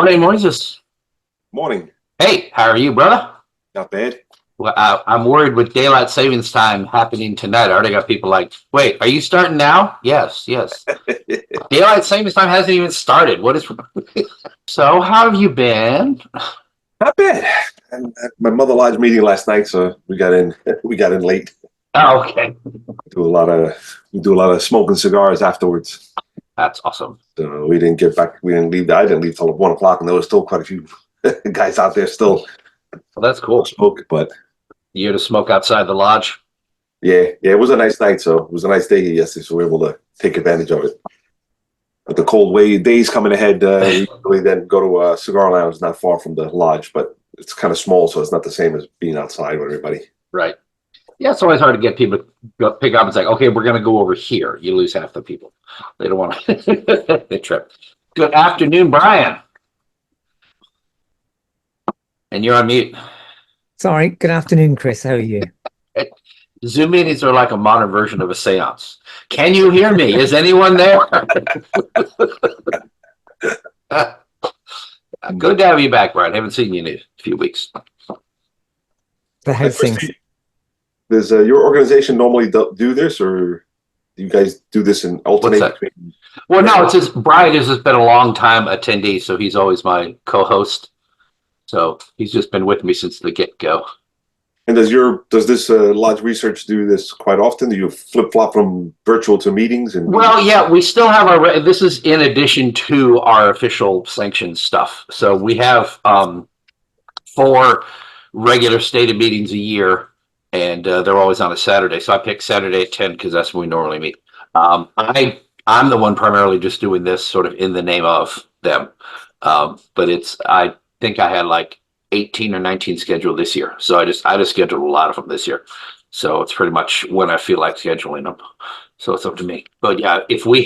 Morning, Moises. Morning. Hey, how are you, brother? Not bad. Well, I'm worried with daylight savings time happening tonight. I already got people like, wait, are you starting now? Yes, yes. Daylight savings time hasn't even started. What is so? How have you been? Not bad. And my mother lodge meeting last night, so we got in. We got in late. Oh, okay, We do a lot of smoking cigars afterwards. that's awesome. So we didn't get back. We didn't leave. I didn't leave till 1 o'clock, and there was still quite a few guys out there still Well, that's cool. smoking. But You to smoke outside the lodge? yeah, it was a nice night. So it was a nice day here yesterday, so we were able to take advantage of it. But the cold days coming ahead, we usually then go to a cigar lounge not far from the lodge, but it's kind of small, so it's not the same as being outside with everybody. Right. Yeah, it's always hard to get people to pick up and say, okay, we're going to go over here. You lose half the people. They don't want to they trip. Good afternoon, Brian. And you're on mute. Sorry. Good afternoon, Chris. How are you? Zoom meetings are like a modern version of a seance. Can you hear me? Is anyone there? Good to have you back, Brian. Haven't seen you in a few weeks. The how's things? Does your organization normally do this, or do you guys do this in alternate? Well, no, it's just Brian has just been a long time attendee, so he's always my co-host. So he's just been with me since the get-go. And does this lodge research do this quite often? Do you flip-flop from virtual to meetings? Well, yeah, we still have this is in addition to our official sanctioned stuff. So we have 4 regular stated meetings a year, and they're always on a Saturday. So I pick Saturday at 10 because that's when we normally meet. I'm the one primarily just doing this sort of in the name of them. But I think I had like 18 or 19 scheduled this year. So I just scheduled a lot of them this year. So it's pretty much when I feel like scheduling them. So it's up to me. But yeah, if I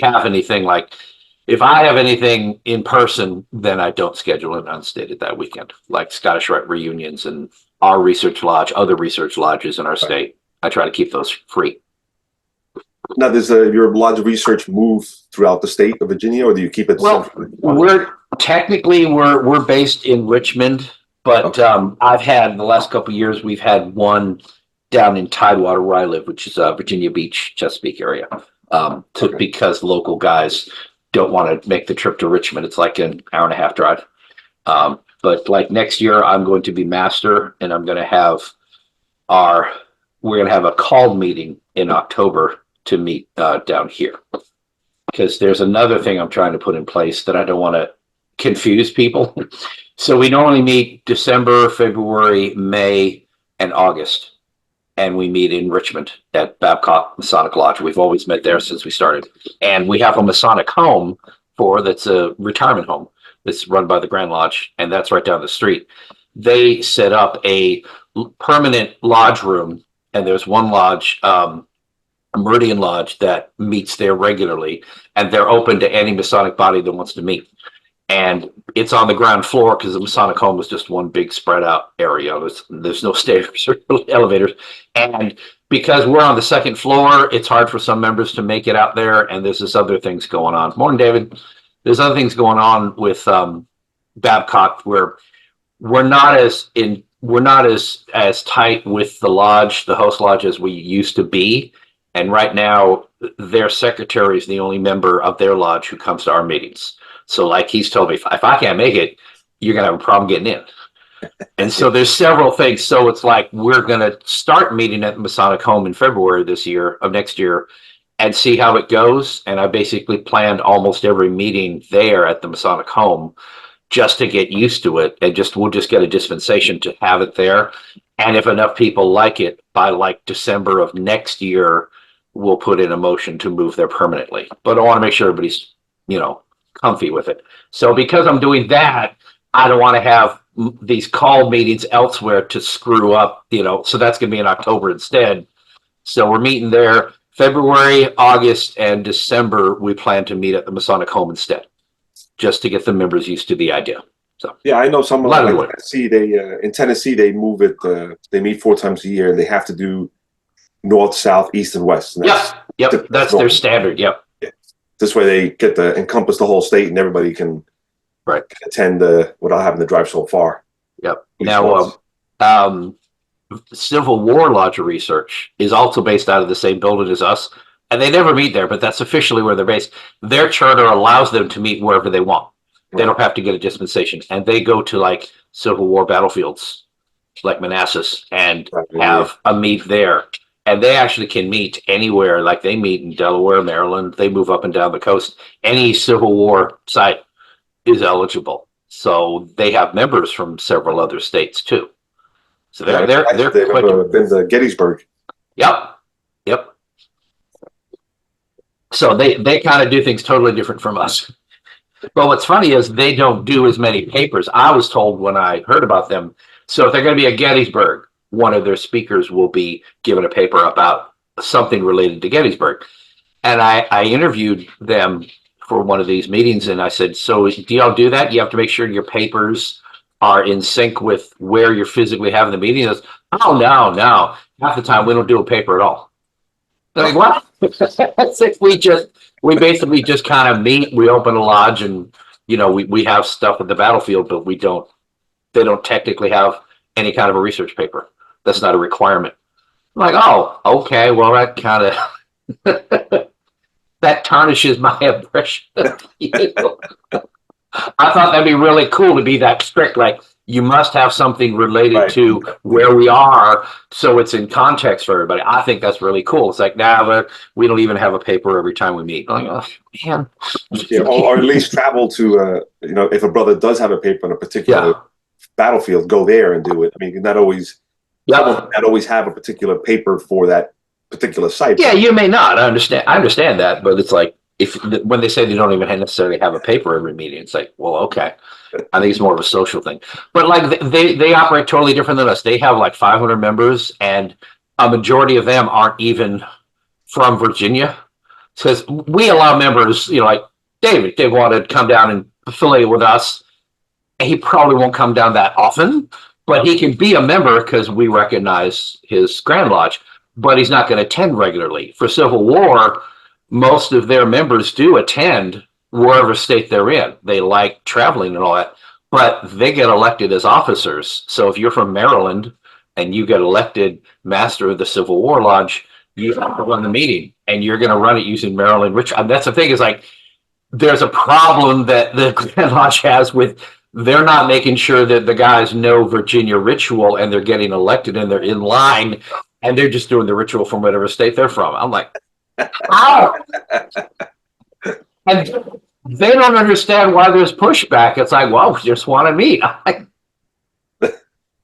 have anything in person, then I don't schedule it unstated that weekend, like Scottish Rite reunions and our research lodge, other research lodges in our state. I try to keep those free. Now, does your lodge research move throughout the state of Virginia, or do you keep it? Well, we're based in Richmond. But I've had the last couple of years, we've had one down in Tidewater where I live, which is Virginia Beach, Chesapeake area, because local guys don't want to make the trip to Richmond. It's like an hour and a half drive. But like next year, I'm going to be master, and we're going to have a called meeting in October to meet down here. Because there's another thing I'm trying to put in place that I don't want to confuse people. So we normally meet December, February, May, and August. And we meet in Richmond at Babcock Masonic Lodge. We've always met there since we started. And we have a Masonic home that's a retirement home that's run by the Grand Lodge, and that's right down the street. They set up a permanent lodge room, and there's one lodge, a Meridian Lodge, that meets there regularly, and they're open to any Masonic body that wants to meet. And it's on the ground floor because the Masonic home is just one big spread out area. There's no stairs or elevators. And because we're on the second floor, it's hard for some members to make it out there. And there's this other things going on. Morning, David. There's other things going on with Babcock where we're not as tight with the lodge, the host lodge, as we used to be. And right now, their secretary is the only member of their lodge who comes to our meetings. So like he's told me, if I can't make it, you're going to have a problem getting in. And so there's several things. So it's like we're going to start meeting at the Masonic home in February of next year and see how it goes. And I basically planned almost every meeting there at the Masonic home just to get used to it. And we'll just get a dispensation to have it there. And if enough people like it, by like December of next year, we'll put in a motion to move there permanently. But I want to make sure everybody's, comfy with it. So because I'm doing that, I don't want to have these call meetings elsewhere to screw up, so that's going to be in October instead. So we're meeting there February, August, and December. We plan to meet at the Masonic home instead, just to get the members used to the idea. So yeah, I know some like Tennessee. In Tennessee they move it. They meet 4 times a year, and they have to do north, south, east, and west. And that's their standard. Yep. This way they get to encompass the whole state, and everybody can Right. can attend without having to drive so far. Yep. At least Now, once. Civil War Lodge Research is also based out of the same building as us, and they never meet there, but that's officially where they're based. Their charter allows them to meet wherever they want. They don't have to get a dispensation, and they go to like Civil War battlefields, like Manassas, and have a meet there. And they actually can meet anywhere. Like they meet in Delaware, Maryland. They move up and down the coast. Any Civil War site is eligible. So they have members from several other states too. So they're They've quick. been to Gettysburg. Yep. Yep. So they kind of do things totally different from us. But what's funny is they don't do as many papers. I was told when I heard about them. So if they're going to be at Gettysburg, one of their speakers will be given a paper about something related to Gettysburg. And I interviewed them for one of these meetings, and I said, so do y'all do that? You have to make sure your papers are in sync with where you're physically having the meeting. Goes, oh, no. Half the time we don't do a paper at all. They're like, what? That's it. We basically just kind of meet, we open a lodge, and we have stuff at the battlefield, but they don't technically have any kind of a research paper. That's not a requirement. I'm like, oh, okay, well, that kind of that tarnishes my impression of you. I thought that'd be really cool to be that strict. Like, you must have something related to where we are, so it's in context for everybody. I think that's really cool. It's like, but we don't even have a paper every time we meet. I'm like, oh, man. Or at least travel to, if a brother does have a paper on a particular battlefield, go there and do it. I mean, not always have a particular paper for that particular site. Yeah, you may not. I understand that, but it's like, when they say they don't even necessarily have a paper every meeting, it's like, well, okay. I think it's more of a social thing. But like they operate totally different than us. They have like 500 members, and a majority of them aren't even from Virginia. Because we allow members, like David, they want to come down and affiliate with us. He probably won't come down that often, but he can be a member because we recognize his Grand Lodge, but he's not going to attend regularly. For Civil War, most of their members do attend wherever state they're in. They like traveling and all that, but they get elected as officers. So if you're from Maryland and you get elected master of the Civil War Lodge, you have to run the meeting, and you're going to run it using Maryland. That's the thing, is like, there's a problem that the Grand Lodge has with, they're not making sure that the guys know Virginia ritual, and they're getting elected and they're in line, and they're just doing the ritual from whatever state they're from. I'm like, how? And they don't understand why there's pushback. It's like, well, we just want to meet. I'm like,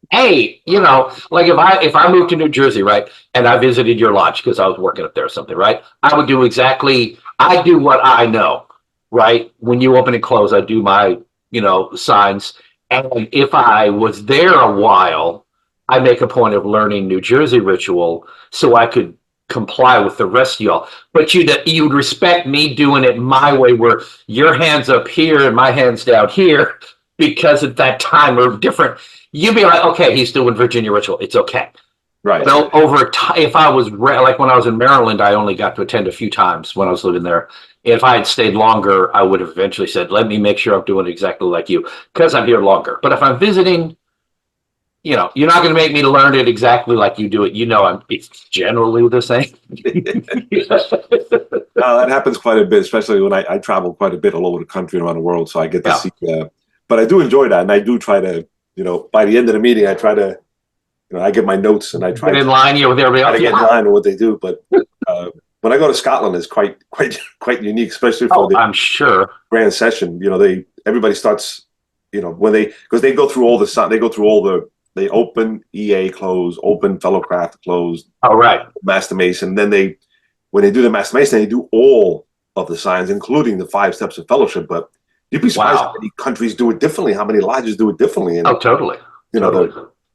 hey, like if I moved to New Jersey, right, and I visited your lodge because I was working up there or something, right, I would do I do what I know, right? When you open and close, I do my, signs. And if I was there a while, I make a point of learning New Jersey ritual so I could comply with the rest of y'all. But you'd respect me doing it my way, where your hands up here and my hands down here, because at that time we're different. You'd be like, okay, he's doing Virginia ritual, it's okay. Right. But over time, if I was like when I was in Maryland, I only got to attend a few times when I was living there. If I had stayed longer, I would have eventually said, let me make sure I'm doing exactly like you, because I'm here longer. But if I'm visiting, you're not going to make me learn it exactly like you do it. It's generally the same. That happens quite a bit, especially when I travel quite a bit all over the country and around the world. So I get to see, but I do enjoy that. And I do try to, by the end of the meeting, I try to, I get my notes and I try get in line with everybody else. I get in line with what they do. But when I go to Scotland, it's quite unique, especially for the I'm sure grand session. Everybody starts, because they go through all they open EA, close, open Fellowcraft, close. Oh, right. Master Mason. Then when they do the Master Mason, they do all of the signs, including the 5 steps of fellowship. But you'd be surprised how many countries do it differently, how many lodges do it differently. And, totally.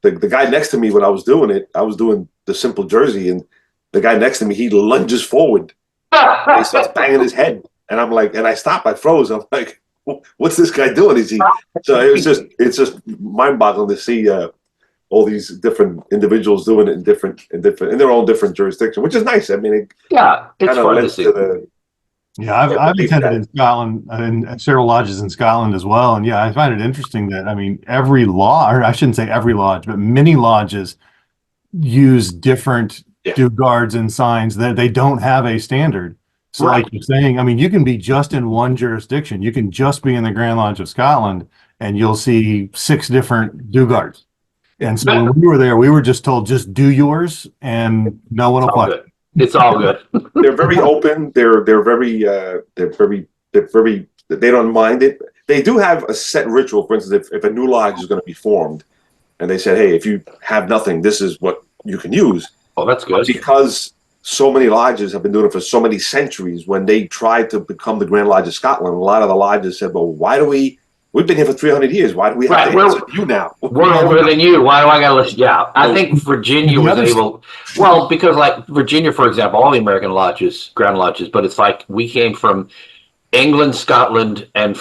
The guy next to me, when I was doing it, I was doing the simple Jersey, and the guy next to me, he lunges forward. He starts banging his head. And I'm like, and I stopped, I froze. I'm like, what's this guy doing? So it's just mind-boggling to see all these different individuals doing it in their own different jurisdiction, which is nice. I mean, it's fun to see. Yeah, I've attended in Scotland and several lodges in Scotland as well. And yeah, I find it interesting that, I mean, every lodge, or I shouldn't say every lodge, but many lodges use different do guards and signs that they don't have a standard. So Right. like you're saying, I mean, you can be just in one jurisdiction. You can just be in the Grand Lodge of Scotland and you'll see 6 different do guards. And so when we were there, we were just told, just do yours and no one will It's all question. good. It's all good. They're very open. They don't mind it. They do have a set ritual. For instance, if a new lodge is going to be formed, and they said, "Hey, if you have nothing, this is what you can use." Oh, that's good. Because so many lodges have been doing it for so many centuries. When they tried to become the Grand Lodge of Scotland, a lot of the lodges said, "Well, why do we? We've been here for 300 years. Why do we have to answer you now?" We're older than you. Why do I got to listen? Yeah, I think Virginia was able. Well, because like Virginia, for example, all the American lodges, Grand Lodges, but it's like we came from England, Scotland, and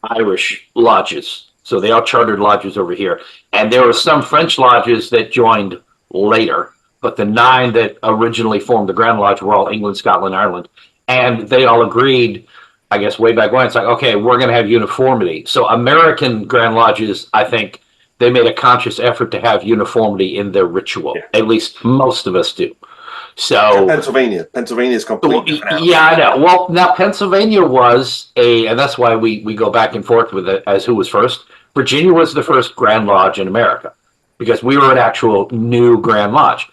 Irish lodges. So they all chartered lodges over here, and there were some French lodges that joined later. But the 9 that originally formed the Grand Lodge were all England, Scotland, Ireland, and they all agreed. I guess way back when it's like, okay, we're going to have uniformity. So American Grand Lodges, I think they made a conscious effort to have uniformity in their ritual. Yeah. At least most of us do. So Pennsylvania is completely different. yeah, I know. Well, now Pennsylvania was and that's why we go back and forth with it as who was first. Virginia was the first Grand Lodge in America because we were an actual new Grand Lodge.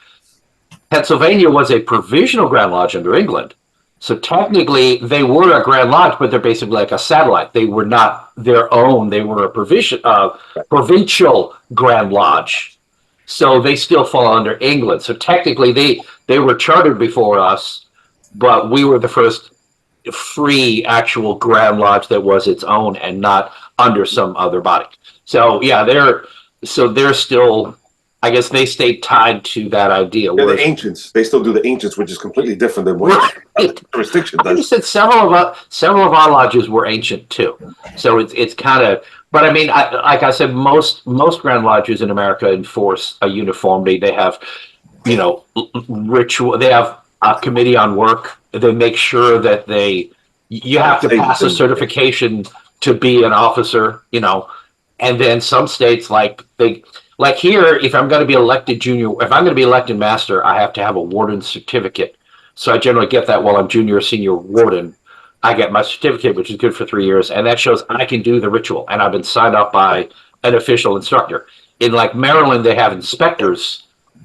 Pennsylvania was a provisional Grand Lodge under England. So technically, they were a Grand Lodge, but they're basically like a satellite. They were not their own. They were a provincial Grand Lodge. So they still fall under England. So technically, they were chartered before us, but we were the first free actual Grand Lodge that was its own and not under some other body. So yeah, they're still. I guess they stay tied to that idea. They're the ancients. They still do the ancients, which is completely different than what jurisdiction I does. said several of our lodges were ancient too, so it's kind of. But I mean, like I said, most Grand Lodges in America enforce a uniformity. They have, ritual. They have a committee on work. They make sure that you have to pass a certification to be an officer. And then some states like here, if I'm going to be elected master, I have to have a warden certificate. So I generally get that while I'm junior or senior warden. I get my certificate, which is good for 3 years, and that shows I can do the ritual, and I've been signed off by an official instructor. In like Maryland, they have inspectors,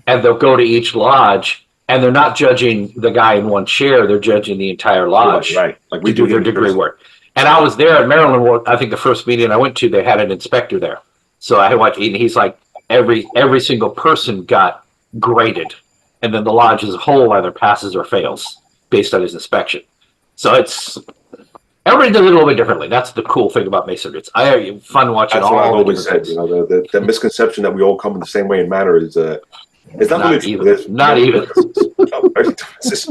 and they'll go to each lodge, and they're not judging the guy in one chair; they're judging the entire lodge. Right. Like we do their degree work. And I was there at Maryland. I think the first meeting I went to, they had an inspector there. So I watched, and he's like, every single person got graded, and then the lodge as a whole either passes or fails based on his inspection. So everybody does it a little bit differently. That's the cool thing about Masonry. It's fun watching That's all what I've the always said. different things. The misconception that we all come in the same way and manner is it's not really even. true. Not even.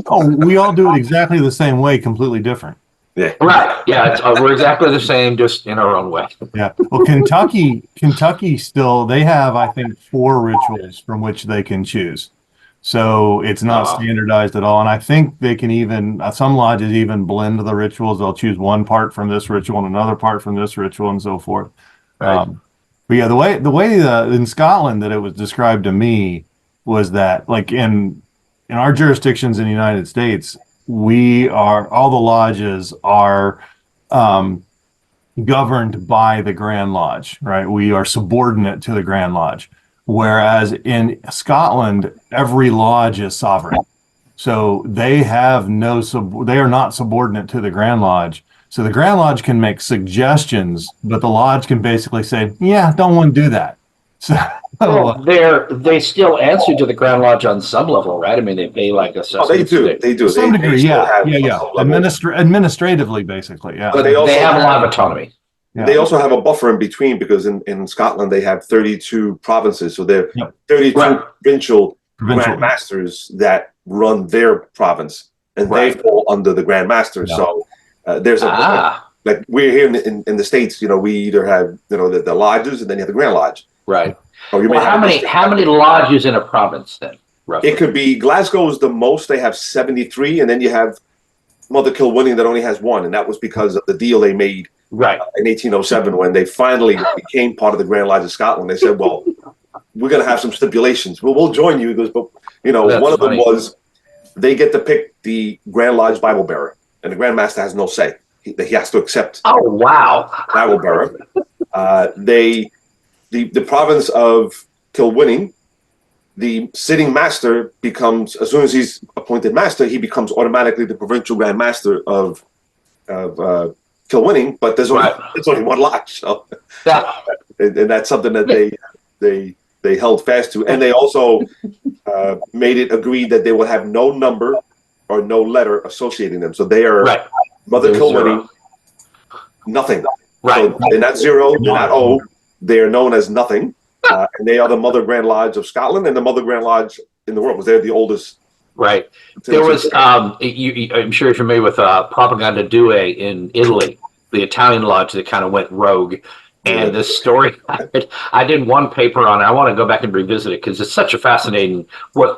Oh, we all do it exactly the same way, completely different. Yeah. Right. Yeah. We're exactly the same, just in our own way. Yeah. Well, Kentucky still, they have, I think, 4 rituals from which they can choose. So it's not standardized at all. And I think they can even, some lodges even blend the rituals. They'll choose one part from this ritual and another part from this ritual and so forth. Right. But yeah, the way in Scotland that it was described to me was that, like in our jurisdictions in the United States, all the lodges are governed by the Grand Lodge, right? We are subordinate to the Grand Lodge. Whereas in Scotland, every lodge is sovereign. So they have they are not subordinate to the Grand Lodge. So the Grand Lodge can make suggestions, but the lodge can basically say, yeah, don't want to do that. So Well, they still answer to the Grand Lodge on some level, right? I mean, they pay like a. They do. to some degree, yeah. Level. Administratively, basically, yeah. But They have a lot of autonomy. Yeah. They also have a buffer in between because in Scotland they have 32 provinces, so they're 32 Right. provincial Grand Masters that run their province, and they fall under the Grand Master. Yeah. So there's like we're here in the States. We either have the lodges, and then you have the Grand Lodge. Right. Or you may Well, have how many lodges in a province then? Roughly? It could be Glasgow is the most. They have 73, and then you have Mother Kilwinning that only has one, and that was because of the deal they made Right. in 1807 when they finally became part of the Grand Lodge of Scotland. They said, "Well, we're going to have some stipulations. Well, we'll join you." He goes, "But That's one of them funny. was they get to pick the Grand Lodge Bible bearer, and the Grand Master has no say. He has to accept Oh, wow. Bible bearer. The province of Kilwinning, the sitting master becomes, as soon as he's appointed master, he becomes automatically the provincial Grand Master of Kilwinning. But there's only one lodge, so and that's something that they held fast to, and they also made it agreed that they will have no number or no letter associating them. So they are Mother Kilwinning, nothing. Right. So they're not zero, they're not O. They are known as nothing, and they are the Mother Grand Lodge of Scotland and the Mother Grand Lodge in the world. Was they're the oldest. Right. There was, I'm sure you're familiar with Propaganda Due in Italy, the Italian lodge that kind of went rogue. And the story, I did one paper on it. I want to go back and revisit it because it's such a fascinating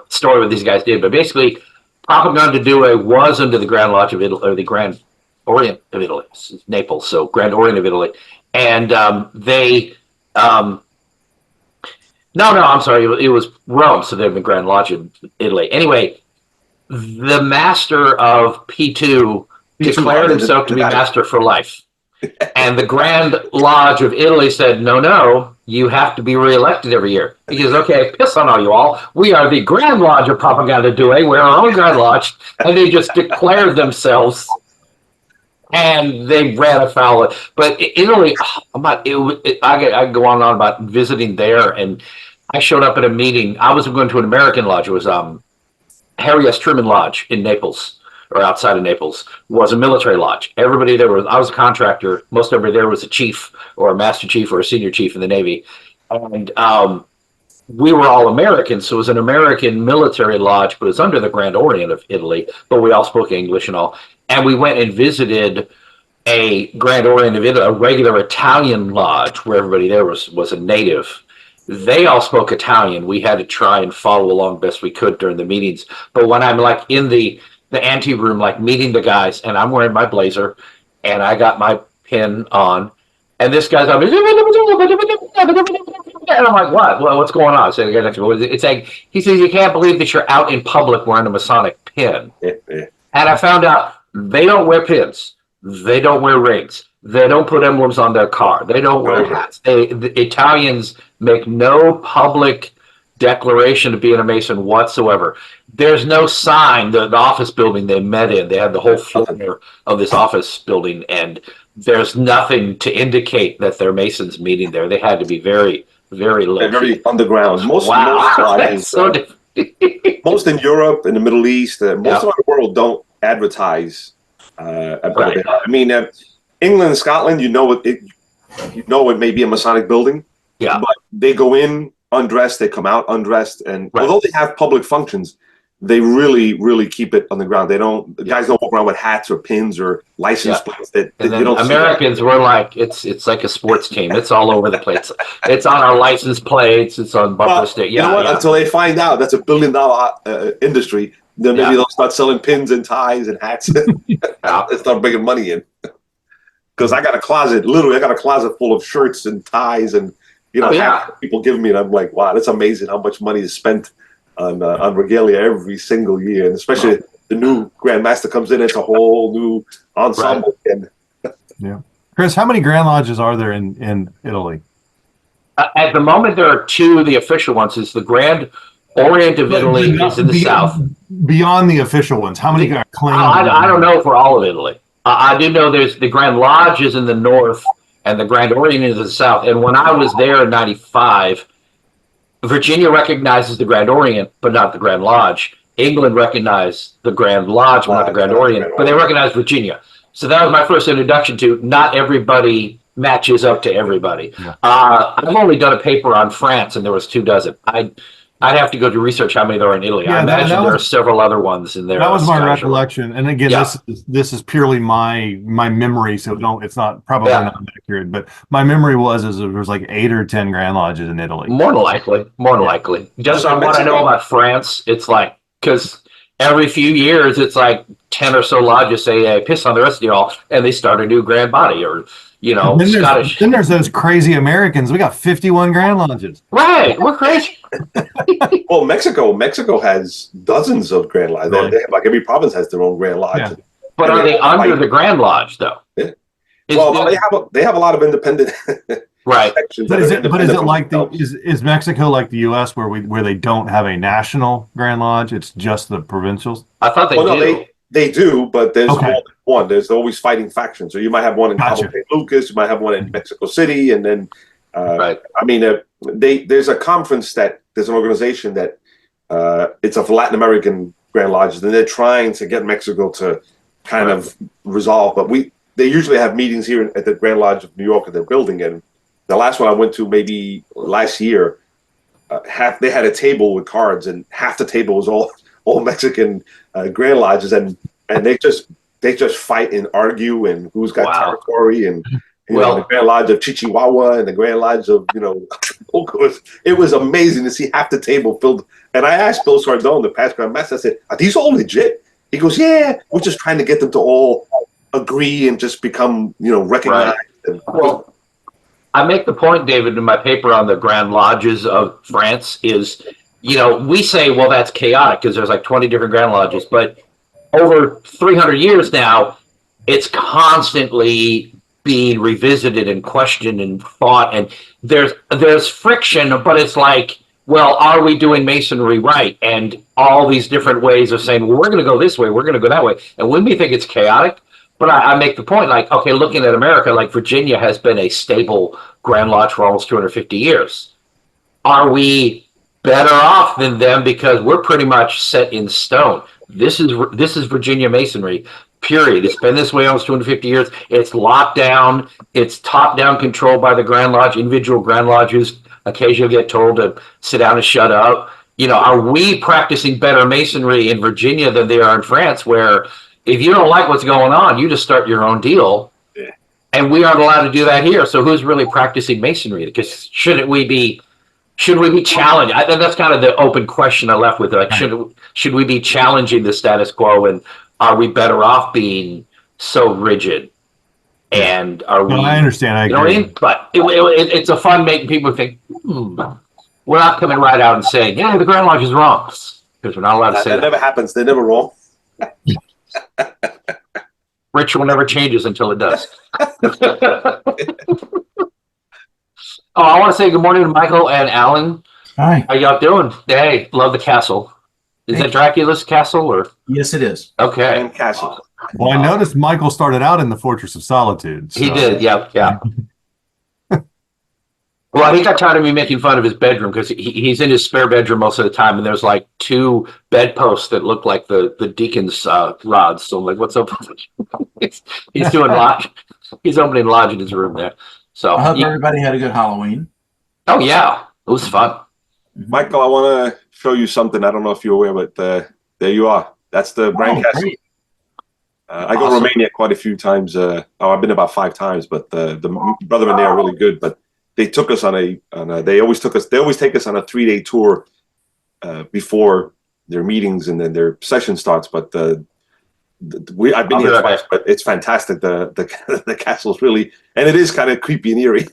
story what these guys did. But basically, Propaganda Due was under the Grand Lodge of Italy, or the Grand Orient of Italy, Naples, so Grand Orient of Italy. And I'm sorry, it was Rome, so they're the Grand Lodge of Italy. Anyway, the master of P2 declared himself to be master for life. And the Grand Lodge of Italy said, no, you have to be reelected every year. He goes, okay, piss on all you all. We are the Grand Lodge of Propaganda Due. We're our own Grand Lodge. And they just declared themselves. And they ran afoul. But Italy, I go on and on about visiting there. And I showed up at a meeting. I was going to an American lodge. It was Harry S. Truman Lodge in Naples, or outside of Naples, was a military lodge. Everybody there I was a contractor. Most everybody there was a chief or a master chief or a senior chief in the Navy. And we were all Americans, so it was an American military lodge, but it's under the Grand Orient of Italy, but we all spoke English and all. And we went and visited a Grand Orient of Italy, a regular Italian lodge where everybody there was a native. They all spoke Italian. We had to try and follow along best we could during the meetings. But when I'm like in the ante room, like meeting the guys, and I'm wearing my blazer, and I got my pin on, and this guy's on, and I'm like, what? Well, what's going on? So it's like, he says, you can't believe that you're out in public wearing a Masonic pin. And I found out they don't wear pins. They don't wear rings. They don't put emblems on their car. They don't wear hats. The Italians make no public declaration of being a Mason whatsoever. There's no sign. The office building they met in, they had the whole floor of this office building, and there's nothing to indicate that they're Masons meeting there. They had to be very, very low. They're very underground. Most in Europe, in the Middle East, most of the world don't advertise about it. I mean, England and Scotland, it may be a Masonic building, but they go in undressed, they come out undressed, and although they have public functions, they really, really keep it on the ground. They don't. The guys don't walk around with hats or pins or license plates. Americans were like, it's like a sports team. It's all over the place. It's on our license plates. It's on bumper stick. You know what? Until they find out that's $1 billion industry, then maybe they'll start selling pins and ties and hats and start bringing money in. Because I got a closet full of shirts and ties and people give me, and I'm like, wow, that's amazing how much money is spent on regalia every single year, and especially the new Grand Master comes in, it's a whole new ensemble. Yeah, Chris, how many Grand Lodges are there in Italy? At the moment, there are two. The official ones is the Grand Orient of Italy is in the south. Beyond the official ones, how many are claimed? I don't know for all of Italy. I do know there's the Grand Lodge is in the north, and the Grand Orient is in the south. And when I was there in '95. Virginia recognizes the Grand Orient, but not the Grand Lodge. England recognized the Grand Lodge, but not the Grand Orient, but they recognize Virginia. So that was my first introduction to not everybody matches up to everybody. Yeah. I've only done a paper on France, and there was 24. I'd have to go to research how many there are in Italy. I imagine there are several other ones in there. That was my recollection. And again, this is purely my memory, so it's not probably not accurate. But my memory was there was like 8 or 10 Grand Lodges in Italy. More than likely. Just on what I know about France, it's like, because every few years it's like 10 or so lodges say, hey, piss on the rest of y'all, and they start a new grand body, or, Scottish. Then there's those crazy Americans. We got 51 Grand Lodges. Right, we're crazy. Well, Mexico has dozens of Grand Lodges. Really? They have, like, every province has their own Grand Lodge. Yeah. But And are they under the Grand Lodge, though? Yeah. Is Well, there- they have a lot of independent right. sections. But that is are it independent from like themselves. is Mexico like the US where they don't have a national Grand Lodge? It's just the provincials? I thought they Well, no, do. they do, but there's Okay. more than one. There's always fighting factions. So you might have one in Gotcha. Cabo San Lucas, you might have one in Mexico City, and then Right. I mean, there's a conference there's an organization that it's of Latin American Grand Lodges, and they're trying to get Mexico to kind of resolve. But they usually have meetings here at the Grand Lodge of New York at their building. And the last one I went to maybe last year, they had a table with cards, and half the table was all Mexican Grand Lodges, and they just fight and argue, and who's got territory, and the Grand Lodge of Chihuahua and the Grand Lodge of it was amazing to see half the table filled. And I asked Bill Sardone, the past Grand Master, I said, "Are these all legit?" He goes, "Yeah, we're just trying to get them to all agree and just become recognized." Right. Well, I make the point, David, in my paper on the Grand Lodges of France is, we say, well, that's chaotic because there's like 20 different Grand Lodges, but over 300 years now, it's constantly being revisited and questioned and thought, and there's friction, but it's like, well, are we doing Masonry right? And all these different ways of saying, well, we're going to go this way, we're going to go that way. And when we think it's chaotic, but I make the point, like, okay, looking at America, like Virginia has been a stable Grand Lodge for almost 250 years. Are we better off than them because we're pretty much set in stone? This is Virginia Masonry, period. It's been this way almost 250 years. It's locked down. It's top-down controlled by the Grand Lodge. Individual Grand Lodges occasionally get told to sit down and shut up. Are we practicing better Masonry in Virginia than they are in France, where if you don't like what's going on, you just start your own deal. Yeah. And we aren't allowed to do that here. So who's really practicing Masonry? Because should we be challenged? I think that's kind of the open question I left with. Like, should we be challenging the status quo, and are we better off being so rigid? And are we? No, I understand. I agree. What I mean? But it's a fun making people think. We're not coming right out and saying, yeah, the Grand Lodge is wrong, because we're not allowed to say that. That never happens. They're never wrong. Ritual never changes until it does. I want to say good morning to Michael and Alan. Hi. How y'all doing? Hey, love the castle. Is that Dracula's castle, or? Yes, it is. Okay. And Castle. Well, I noticed Michael started out in the Fortress of Solitude. He did, yeah. Well, he got tired of me making fun of his bedroom because he's in his spare bedroom most of the time, and there's like 2 bedposts that look like the deacon's rods. So I'm like, what's up? He's doing lodge. He's opening lodge in his room there. So I hope everybody had a good Halloween. Oh yeah, it was fun. Michael, I want to show you something. I don't know if you're aware, but there you are. That's the Grand Castle. Great. I go to Romania quite a few times. I've been about 5 times, but the brethren there are really good. But they took us they always take us on a 3-day tour before their meetings and then their session starts. But I've been here twice, but it's fantastic. The castle's really, and it is kind of creepy and eerie.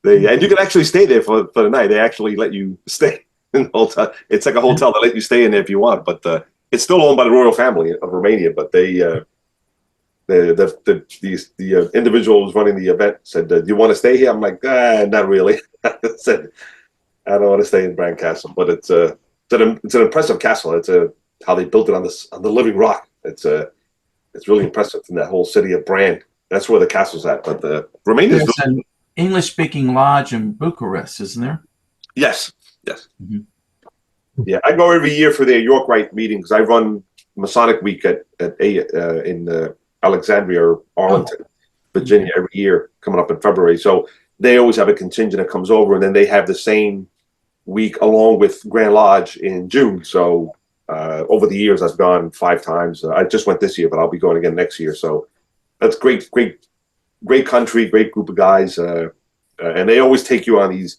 And you can actually stay there for the night. They actually let you stay in the hotel. It's like a hotel. They let you stay in there if you want, but it's still owned by the royal family of Romania. But the individual who's running the event said, "Do you want to stay here?" I'm like, not really. I said, I don't want to stay in Bran Castle, but it's an impressive castle. It's how they built it on the living rock. It's really impressive in that whole city of Bran. That's where the castle's at. But Romania is an English-speaking lodge in Bucharest, isn't there? Yes. Mm-hmm. Yeah, I go every year for their York Rite meetings. I run Masonic Week in Alexandria or Arlington, Virginia, every year, coming up in February. So they always have a contingent that comes over, and then they have the same week along with Grand Lodge in June. So over the years, I've gone 5 times. I just went this year, but I'll be going again next year. So that's great country, great group of guys, and they always take you on these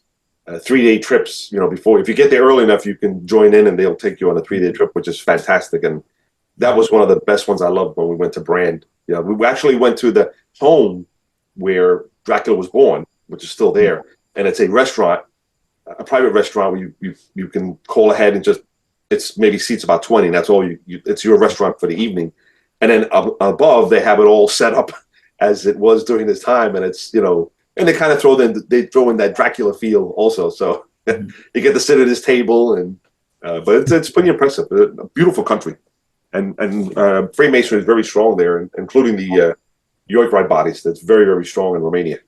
3-day trips. Before, if you get there early enough, you can join in, and they'll take you on a 3-day trip, which is fantastic. And that was one of the best ones I loved when we went to Brand. Yeah, we actually went to the home where Dracula was born, which is still there, and it's a restaurant, a private restaurant where you can call ahead and just it's maybe seats about 20. And that's all it's your restaurant for the evening, and then above they have it all set up as it was during this time, and it's and they kind of throw in that Dracula feel also, so you get to sit at his table and but it's pretty impressive, a beautiful country. And Freemasonry is very strong there, including the York bodies. That's very, very strong in Romania.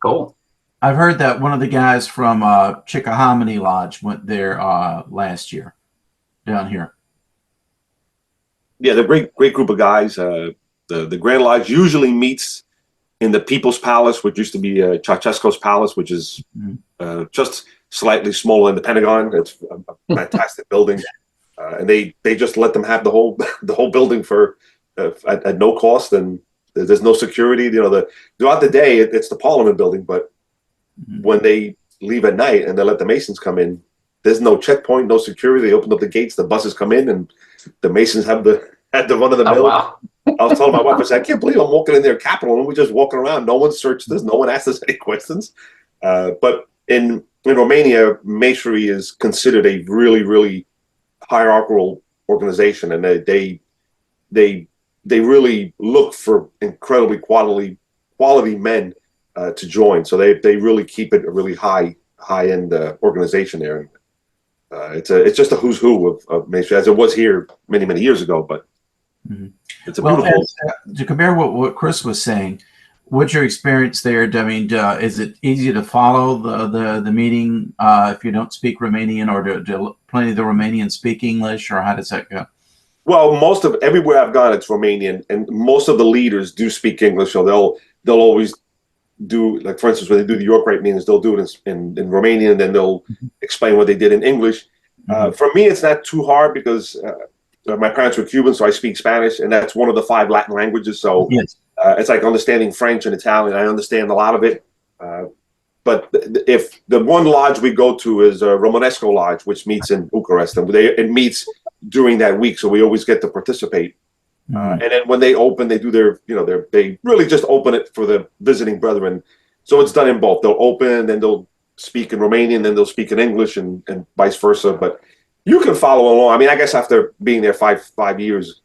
Cool. I've heard that one of the guys from Chickahominy Lodge went there last year down here. Yeah, they're a great group of guys. The Grand Lodge usually meets in the People's Palace, which used to be Ceausescu's Palace, which is just slightly smaller than the Pentagon. It's a fantastic building. And they just let them have the whole building for at no cost, and there's no security. Throughout the day it's the Parliament building, but when they leave at night and they let the Masons come in, there's no checkpoint, no security. They open up the gates, the buses come in, and the Masons had the run of the mill. Wow. I was telling my wife, I said, I can't believe I'm walking in their capital and we're just walking around. No one searched us, no one asked us any questions. But in Romania, Masonry is considered a really, really hierarchical organization, and they really look for incredibly quality men to join. So they really keep it a really high end organization there. It's just a who's who of Masonry, as it was here many years ago. But it's a beautiful. To compare what Chris was saying, what's your experience there? I mean, is it easy to follow the meeting if you don't speak Romanian, or do plenty of the Romanians speak English, or how does that go? Well, most of everywhere I've gone, it's Romanian, and most of the leaders do speak English. So they'll always do, like, for instance, when they do the York Rite meetings, they'll do it in Romanian, and then they'll explain what they did in English. For me, it's not too hard because my parents were Cuban, so I speak Spanish, and that's one of the 5 Latin languages. So yes. It's like understanding French and Italian. I understand a lot of it. But if the one lodge we go to is Romanesco Lodge, which meets in Bucharest, and it meets during that week, so we always get to participate. And then when they open, they do they really just open it for the visiting brethren. So it's done in both. They'll open, then they'll speak in Romanian, then they'll speak in English, and vice versa. But you can follow along. I mean, I guess after being there five years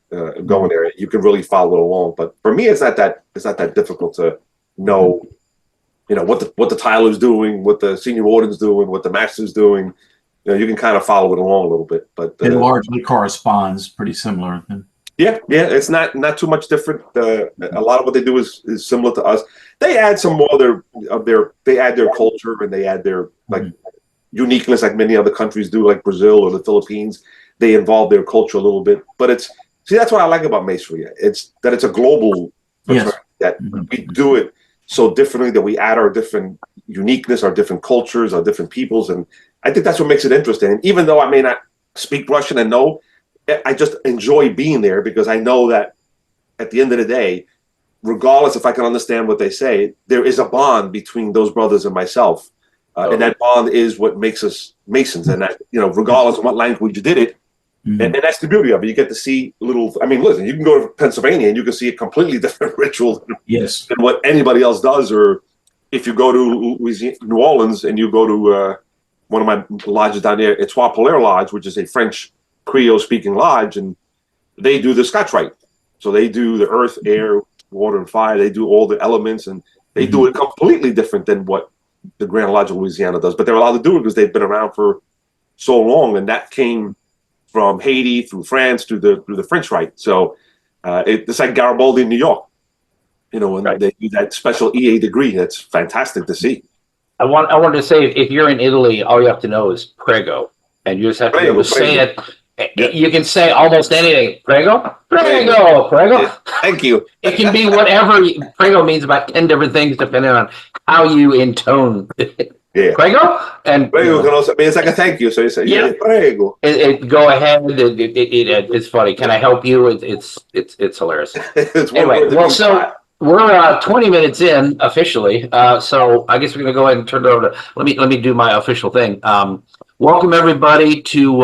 going there, you can really follow along. But for me, it's not that difficult to know, what the Tyler's doing, what the senior warden's doing, what the master's doing. You can kind of follow it along a little bit. But it largely corresponds, pretty similar. Yeah, it's not too much different. A lot of what they do is similar to us. They add some more they add their culture, and they add their uniqueness, like many other countries do, like Brazil or the Philippines. They involve their culture a little bit, but that's what I like about Masonry. It's a global fraternity, that we do it so differently, that we add our different uniqueness, our different cultures, our different peoples, and I think that's what makes it interesting. And even though I may not speak Russian and know, I just enjoy being there, because I know that at the end of the day, regardless if I can understand what they say, there is a bond between those brothers and myself. And that bond is what makes us Masons. And that, regardless of what language you did it, and that's the beauty of it. You get to see listen, you can go to Pennsylvania and you can see a completely different ritual than what anybody else does. Or if you go to New Orleans and you go to one of my lodges down there, Etoile Polaire Lodge, which is a French Creole speaking lodge, and they do the Scotch Rite. So they do the earth, air, water, and fire. They do all the elements, and they do it completely different than what the Grand Lodge of Louisiana does. But they're allowed to do it because they've been around for so long, and that came from Haiti through France through the French Rite. So it's like Garibaldi in New York, and they do that special EA degree. That's fantastic to see. I wanted to say, if you're in Italy, all you have to know is prego, and you just have to be able to say it. You can say almost anything. Prego. Yeah, thank you. It can be whatever. Prego means about 10 different things depending on how you intone. Yeah. Prego? And Prego can also mean it's like a thank you. So you say, prego. Go ahead. It's funny. Can I help you? It's hilarious. It's anyway, well, so We're 20 minutes in officially, so I guess we're going to go ahead and turn it over to. Let me do my official thing. Welcome everybody to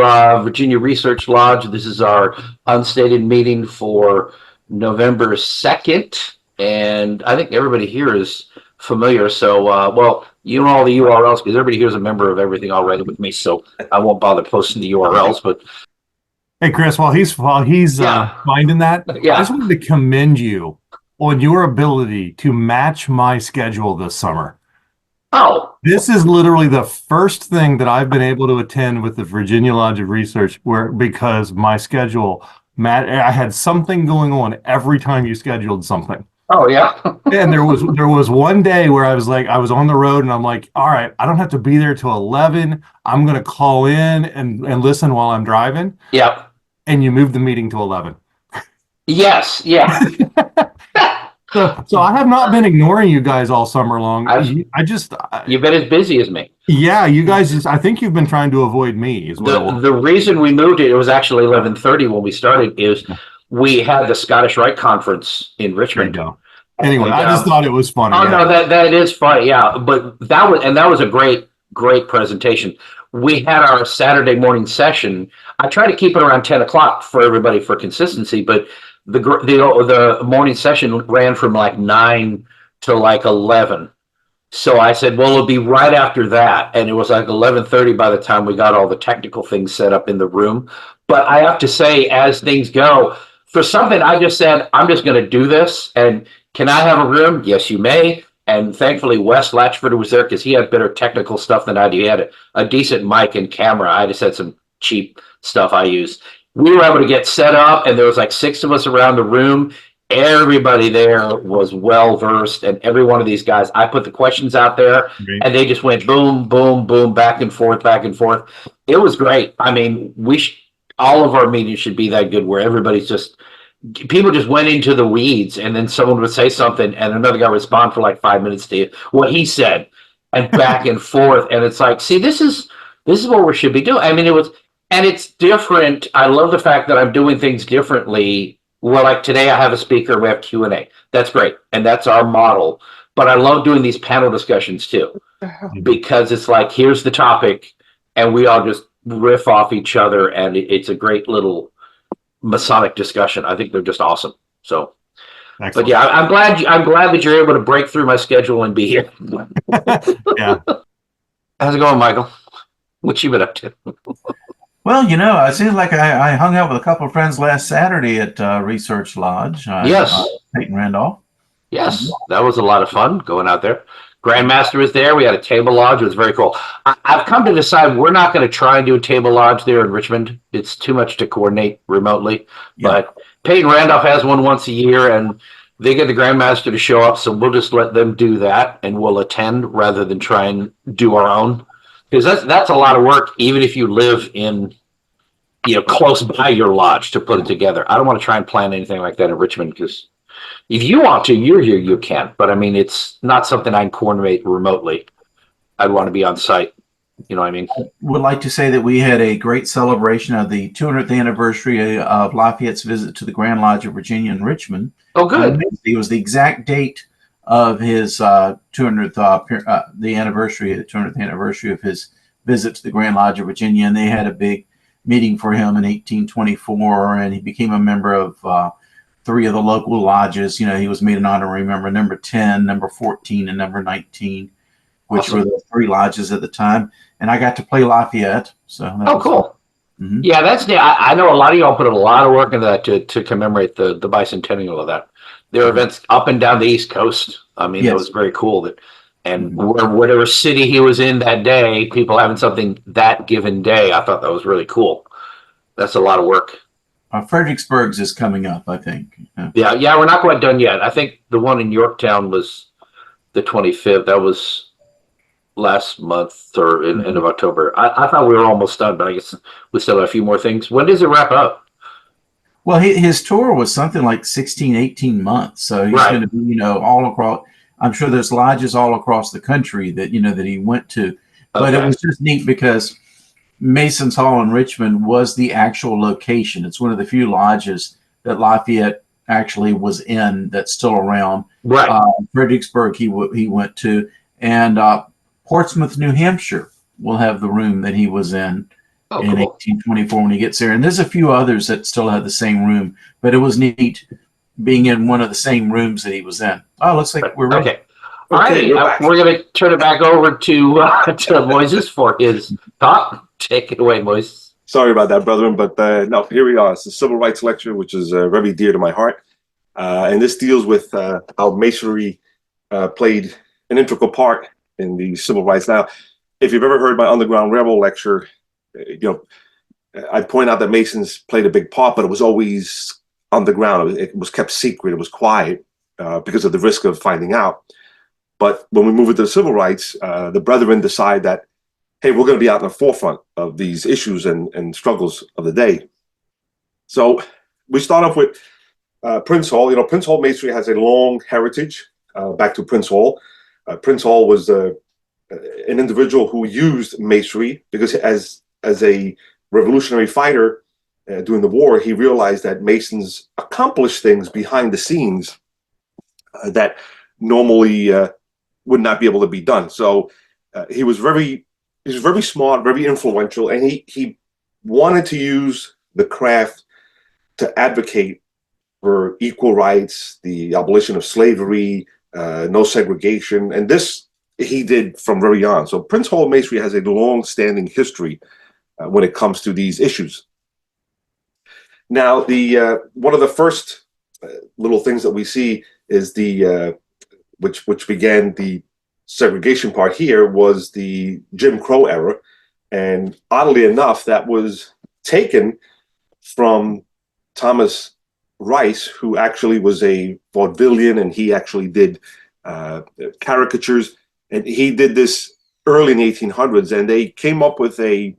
Virginia Research Lodge. This is our unstated meeting for November 2nd, and I think everybody here is familiar. So, well, you know all the URLs because everybody here is a member of everything already with me, so I won't bother posting the URLs. But Hey, Chris, while he's Yeah. finding that, I Yeah. just wanted to commend you on your ability to match my schedule this summer. Oh, This is literally the first thing that I've been able to attend with the Virginia Lodge of Research because my schedule, Matt, I had something going on every time you scheduled something. oh yeah. And there was one day where I was on the road and I'm like, all right, I don't have to be there till 11. I'm gonna call in and listen while I'm driving. Yep. And you moved the meeting to 11. Yes. Yeah. So I have not been ignoring you guys all summer long. You've been as busy as me. Yeah, you guys I think you've been trying to avoid me as well. The reason we moved it was actually 11:30 when we started, is we had the Scottish Rite Conference in There you Richmond. go. Anyway, And, I just thought it was funny. Oh Yeah. no, that is funny, yeah. But that was a great presentation. We had our Saturday morning session. I try to keep it around 10 o'clock for everybody for consistency, but the morning session ran from like 9 to like 11. So I said, well, it'll be right after that. And it was like 11:30 by the time we got all the technical things set up in the room. But I have to say, as things go, for something I just said, I'm just going to do this. And can I have a room? Yes, you may. And thankfully, Wes Latchford was there because he had better technical stuff than I do. He had a decent mic and camera. I just had some cheap stuff I used. We were able to get set up, and there was like 6 of us around the room. Everybody there was well versed, and every one of these guys, I put the questions out there, Great. and they just went boom, boom, boom, back and forth, back and forth. It was great. I mean, all of our meetings should be that good, where everybody's just people just went into the weeds, and then someone would say something, and another guy would respond for like 5 minutes to what he said, and back and forth. And it's like, see, this is what we should be doing. I mean, and it's different. I love the fact that I'm doing things differently. Well, like today I have a speaker, we have Q&A. That's great. And that's our model. But I love doing these panel discussions too, because it's like, here's the topic, and we all just riff off each other, and it's a great little Masonic discussion. I think they're just awesome. So, Excellent. but yeah, I'm glad that you're able to break through my schedule and be here. Yeah. How's it going, Michael? What you been up to? Well, it seems like I hung out with a couple of friends last Saturday at Research Lodge. Yes. Peyton Randolph. Yes, that was a lot of fun going out there. Grandmaster was there. We had a table lodge. It was very cool. I've come to decide we're not going to try and do a table lodge there in Richmond. It's too much to coordinate remotely. Yeah. But Peyton Randolph has one once a year, and they get the Grandmaster to show up. So we'll just let them do that, and we'll attend rather than try and do our own. Because that's a lot of work, even if you live in, close by your lodge to put it together. I don't want to try and plan anything like that in Richmond, because if you want to, you're here, you can. But I mean, it's not something I can coordinate remotely. I'd want to be on site. You know what I mean? Would like to say that we had a great celebration of the 200th anniversary of Lafayette's visit to the Grand Lodge of Virginia in Richmond. Oh, good. It was the exact date of his 200th, the 200th anniversary of his visit to the Grand Lodge of Virginia, and they had a big meeting for him in 1824, and he became a member of 3 of the local lodges. He was made an honorary member, number 10, number 14, and number 19, which Awesome. were the 3 lodges at the time. And I got to play Lafayette. So Cool. Mm-hmm. Yeah, I know a lot of y'all put a lot of work into that to commemorate the bicentennial of that. There are events up and down the East Coast. I mean, Yes. It was very cool and whatever city he was in that day, people having something that given day. I thought that was really cool. That's a lot of work. Fredericksburg's is coming up, I think. Yeah, we're not quite done yet. I think the one in Yorktown was the 25th. That was last month or in end of October. I thought we were almost done, but I guess we still have a few more things. When does it wrap up? Well, his tour was something like 16, 18 months. So he's Right. going to be, all across. I'm sure there's lodges all across the country that, that he went to. But Okay. it was just neat because Mason's Hall in Richmond was the actual location. It's one of the few lodges that Lafayette actually was in that's still around. Right. Fredericksburg he went to, and Portsmouth, New Hampshire will have the room that he was in Oh, in cool. 1824 when he gets there. And there's a few others that still have the same room, but it was neat being in one of the same rooms that he was in. Oh, looks like we're ready. Okay. All right. we're back. We're going to turn it back over to Moises for his talk. Take it away, Moises. Sorry about that, brethren, but no, here we are. It's a civil rights lecture, which is very dear to my heart. And this deals with how Masonry played an integral part in the civil rights. Now, if you've ever heard my Underground Railroad lecture, I'd point out that Masons played a big part, but it was always underground. It was kept secret. It was quiet because of the risk of finding out. But when we move into the civil rights, the brethren decide that, hey, we're going to be out in the forefront of these issues and struggles of the day. So we start off with Prince Hall. Prince Hall Masonry has a long heritage back to Prince Hall. Prince Hall was an individual who used Masonry because as a revolutionary fighter during the war, he realized that Masons accomplished things behind the scenes that normally would not be able to be done. So he was very smart, very influential, and he wanted to use the craft to advocate for equal rights, the abolition of slavery, no segregation, and this he did from very young. So Prince Hall Masonry has a long-standing history when it comes to these issues. Now, the one of the first little things that we see is the which began the segregation part here was the Jim Crow era, and oddly enough, that was taken from Thomas Rice, who actually was a vaudevillian, and he actually did caricatures, and he did this early in the 1800s, and they came up with a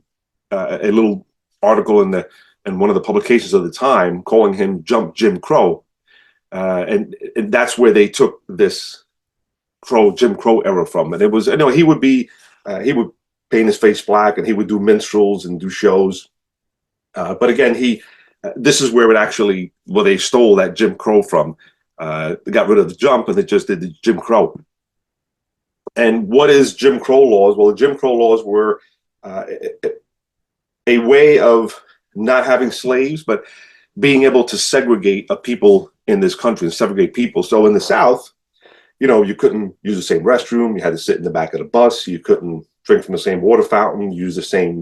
little article in one of the publications of the time calling him Jim Crow, and that's where they took this Jim Crow era from. And it was, he would paint his face black, and he would do minstrels and do shows. But again, this is where they stole that Jim Crow from. They got rid of the jump and they just did the Jim Crow. And what is Jim Crow laws? Well, the Jim Crow laws were a way of not having slaves, but being able to segregate a people in this country and segregate people. So in the South, you couldn't use the same restroom. You had to sit in the back of the bus. You couldn't drink from the same water fountain, use the same,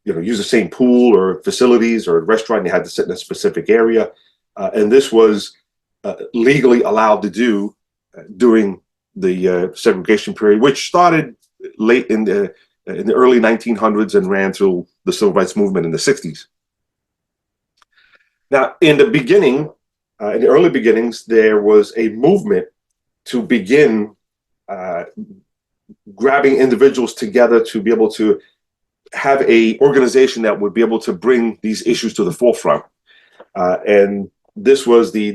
use the same pool or facilities or restaurant. You had to sit in a specific area. And this was legally allowed to do during the segregation period, which started late in the early 1900s and ran through the civil rights movement in the 60s. Now, in the early beginnings, there was a movement to begin grabbing individuals together to be able to have a organization that would be able to bring these issues to the forefront. And this was the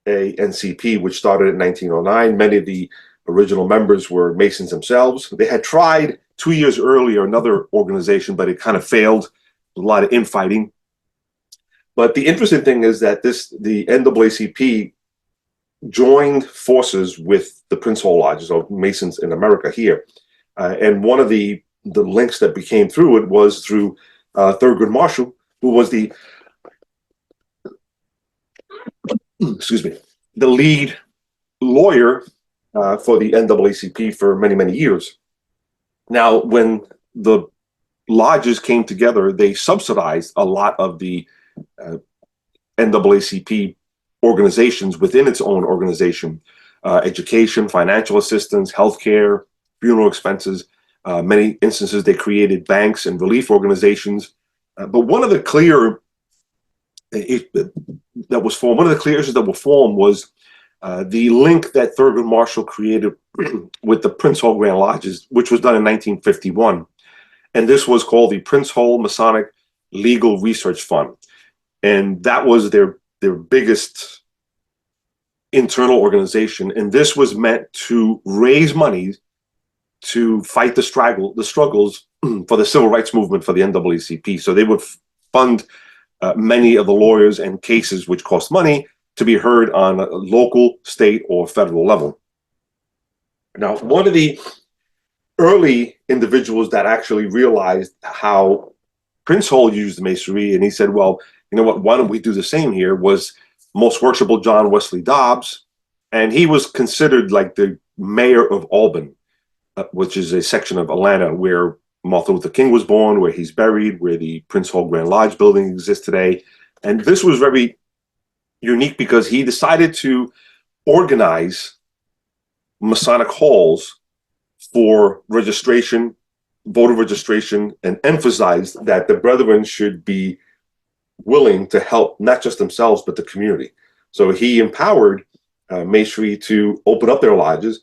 AANCP, which started in 1909. Many of the original members were Masons themselves. They had tried 2 years earlier another organization, but it kind of failed. A lot of infighting. But the interesting thing is that the NAACP joined forces with the Prince Hall Lodges, or Masons in America here. And one of the links that became through it was through Thurgood Marshall, who was the lead lawyer for the NAACP for many, many years. Now, when the lodges came together, they subsidized a lot of the NAACP organizations within its own organization, education, financial assistance, healthcare, funeral expenses. Many instances, they created banks and relief organizations. But one of the clear issues that were formed was the link that Thurgood Marshall created with the Prince Hall Grand Lodges, which was done in 1951. And this was called the Prince Hall Masonic Legal Research Fund. And that was their biggest internal organization. And this was meant to raise money to fight the struggles for the civil rights movement for the NAACP. So they would fund many of the lawyers and cases which cost money to be heard on a local, state, or federal level. Now, one of the early individuals that actually realized how Prince Hall used masonry, and he said, well, you know what, why don't we do the same here, was Most Worshipful John Wesley Dobbs. And he was considered like the mayor of Albany, which is a section of Atlanta where Martin Luther King was born, where he's buried, where the Prince Hall Grand Lodge building exists today. And this was very unique because he decided to organize Masonic halls for registration, voter registration, and emphasized that the brethren should be willing to help not just themselves, but the community. So he empowered Masonry to open up their lodges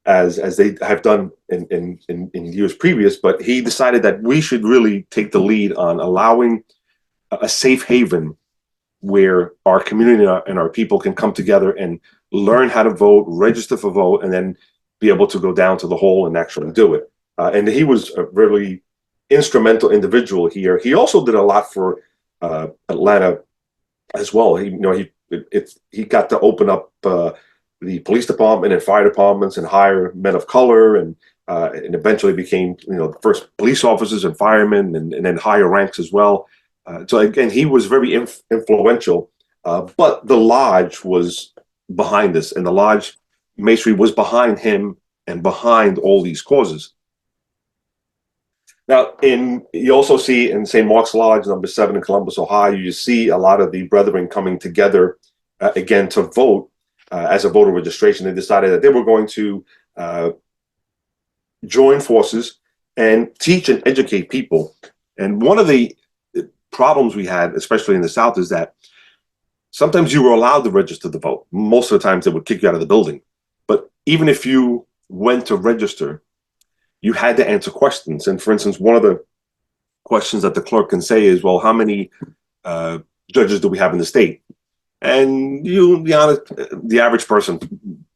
as they have done in years previous, but he decided that we should really take the lead on allowing a safe haven where our community and our people can come together and learn how to vote, register for vote, and then be able to go down to the hall and actually do it. And he was a really instrumental individual here. He also did a lot for Atlanta as well. He got to open up the police department and fire departments and hire men of color, and eventually became the first police officers and firemen, and then higher ranks as well. So again, he was very influential, but the lodge was behind this, and the lodge masonry was behind him and behind all these causes. Now, you also see in St. Mark's Lodge, number 7 in Columbus, Ohio, you see a lot of the brethren coming together again to vote as a voter registration. They decided that they were going to join forces and teach and educate people. And one of the problems we had, especially in the South, is that sometimes you were allowed to register to vote. Most of the times they would kick you out of the building. But even if you went to register, you had to answer questions. And for instance, one of the questions that the clerk can say is, well, how many judges do we have in the state? And you be honest, the average person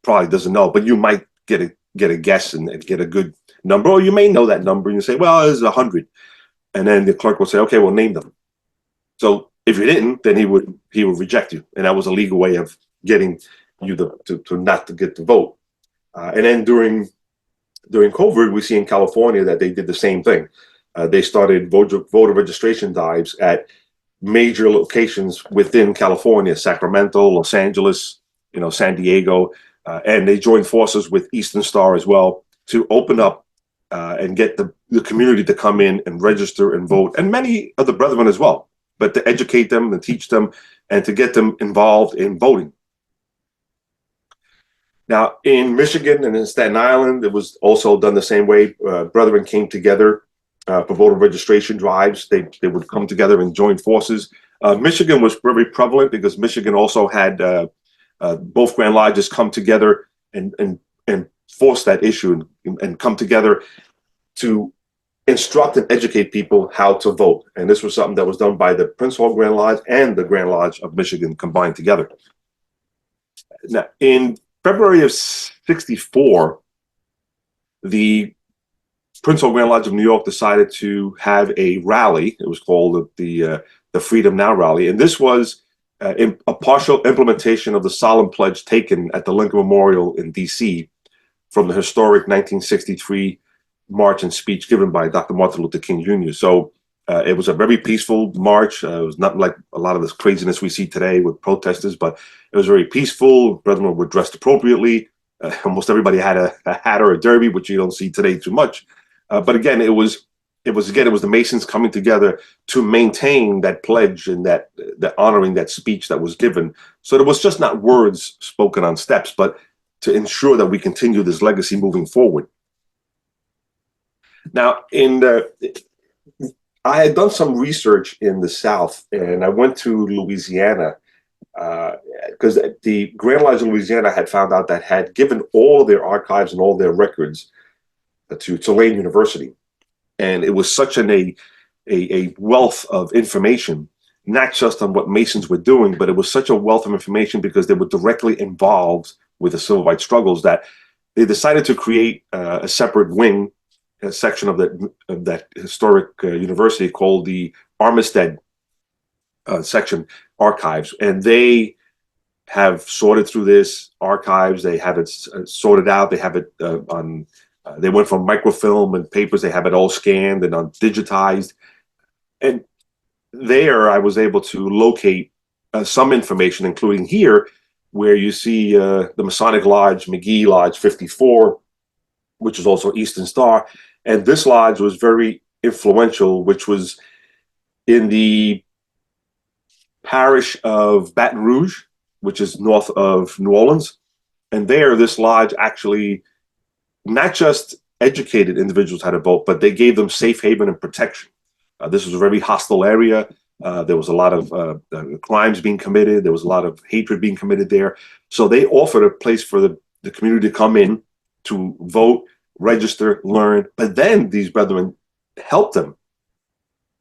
probably doesn't know, but you might get a guess and get a good number, or you may know that number and you say, well, there's 100. And then the clerk will say, okay, well, name them. So if you didn't, then he would reject you. And that was a legal way of getting you to not to get to vote. And then during COVID, we see in California that they did the same thing. They started voter registration drives at major locations within California: Sacramento, Los Angeles, San Diego, and they joined forces with Eastern Star as well to open up and get the community to come in and register and vote, and many of the brethren as well, but to educate them and teach them and to get them involved in voting. Now, in Michigan and in Staten Island, it was also done the same way. Brethren came together for voter registration drives. They would come together and join forces. Michigan was very prevalent because Michigan also had both Grand Lodges come together and force that issue and come together to instruct and educate people how to vote. And this was something that was done by the Prince Hall Grand Lodge and the Grand Lodge of Michigan combined together. Now, in February of '64, the Prince Hall Grand Lodge of New York decided to have a rally. It was called the Freedom Now Rally. And this was a partial implementation of the solemn pledge taken at the Lincoln Memorial in D.C. from the historic 1963 march and speech given by Dr. Martin Luther King Jr. So it was a very peaceful march. It was not like a lot of this craziness we see today with protesters, but it was very peaceful. Brethren were dressed appropriately. Almost everybody had a hat or a derby, which you don't see today too much. But again, it was the Masons coming together to maintain that pledge and that honoring that speech that was given. So it was just not words spoken on steps, but to ensure that we continue this legacy moving forward. Now, I had done some research in the South, and I went to Louisiana because the Grand Lodge of Louisiana had found out that had given all of their archives and all their records to Tulane University. And it was such a wealth of information, not just on what Masons were doing, but it was such a wealth of information because they were directly involved with the civil rights struggles that they decided to create a separate wing, a section of that historic university called the Armistead section, archives, and they have sorted through this archives. They have it sorted out. They have it on. They went from microfilm and papers. They have it all scanned and on digitized. And there, I was able to locate some information, including here, where you see the Masonic Lodge, McGee Lodge 54, which is also Eastern Star. And this lodge was very influential, which was in the parish of Baton Rouge, which is north of New Orleans. And there, this lodge actually not just educated individuals how to vote, but they gave them safe haven and protection. This was a very hostile area. There was a lot of crimes being committed. There was a lot of hatred being committed there. So they offered a place for the community to come in to vote, register, learn. But then these brethren helped them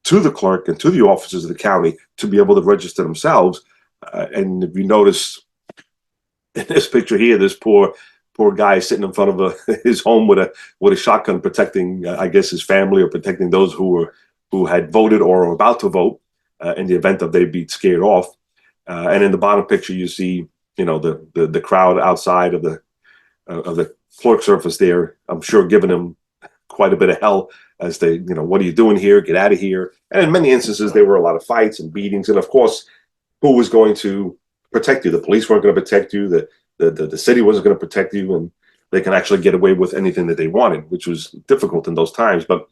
to the clerk and to the officers of the county to be able to register themselves. And if you notice in this picture here, this poor guy sitting in front of his home with a shotgun, protecting, I guess, his family or protecting those who had voted or were about to vote in the event that they'd be scared off. And in the bottom picture, you see, the crowd outside of the clerk's office there. I'm sure giving him quite a bit of hell as they, what are you doing here? Get out of here. And in many instances, there were a lot of fights and beatings. And of course, who was going to protect you? The police weren't going to protect you. The city wasn't going to protect you, and they can actually get away with anything that they wanted, which was difficult in those times. But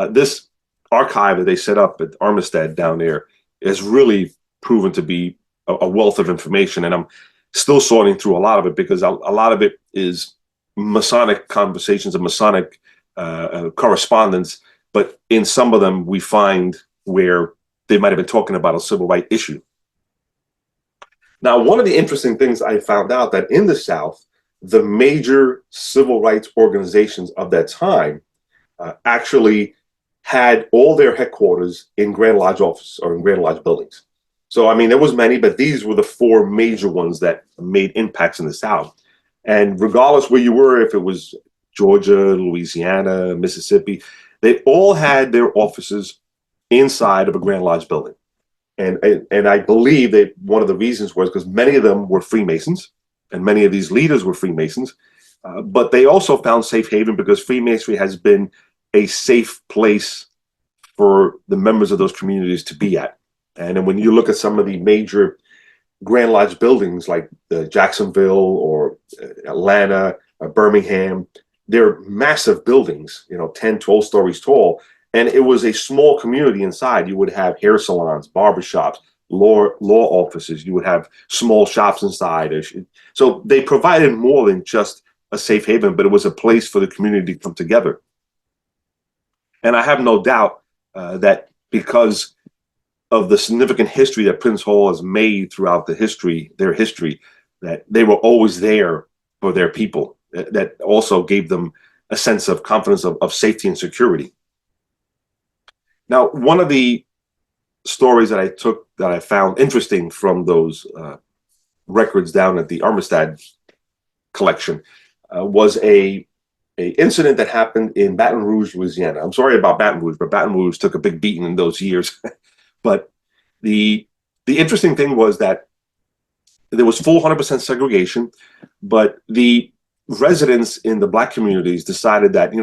this archive that they set up at Armistead down there has really proven to be a wealth of information. And I'm still sorting through a lot of it because a lot of it is Masonic conversations and Masonic correspondence. But in some of them, we find where they might have been talking about a civil rights issue. Now, one of the interesting things I found out that in the South, the major civil rights organizations of that time actually had all their headquarters in Grand Lodge office or in Grand Lodge buildings. So, I mean, there was many, but these were the four major ones that made impacts in the South. And regardless where you were, if it was Georgia, Louisiana, Mississippi, they all had their offices inside of a Grand Lodge building. And I believe that one of the reasons was because many of them were Freemasons, and many of these leaders were Freemasons, but they also found safe haven because Freemasonry has been a safe place for the members of those communities to be at. And then when you look at some of the major Grand Lodge buildings like Jacksonville or Atlanta, Birmingham, they're massive buildings, 10, 12 stories tall. And it was a small community inside. You would have hair salons, barbershops, law offices. You would have small shops inside. So they provided more than just a safe haven, but it was a place for the community to come together. And I have no doubt that because of the significant history that Prince Hall has made throughout their history, that they were always there for their people. That also gave them a sense of confidence of safety and security. Now, one of the stories that I found interesting from those records down at the Armistead collection was a incident that happened in Baton Rouge, Louisiana. I'm sorry about Baton Rouge, but Baton Rouge took a big beating in those years. But the interesting thing was that there was full 100% segregation, but the residents in the Black communities decided that,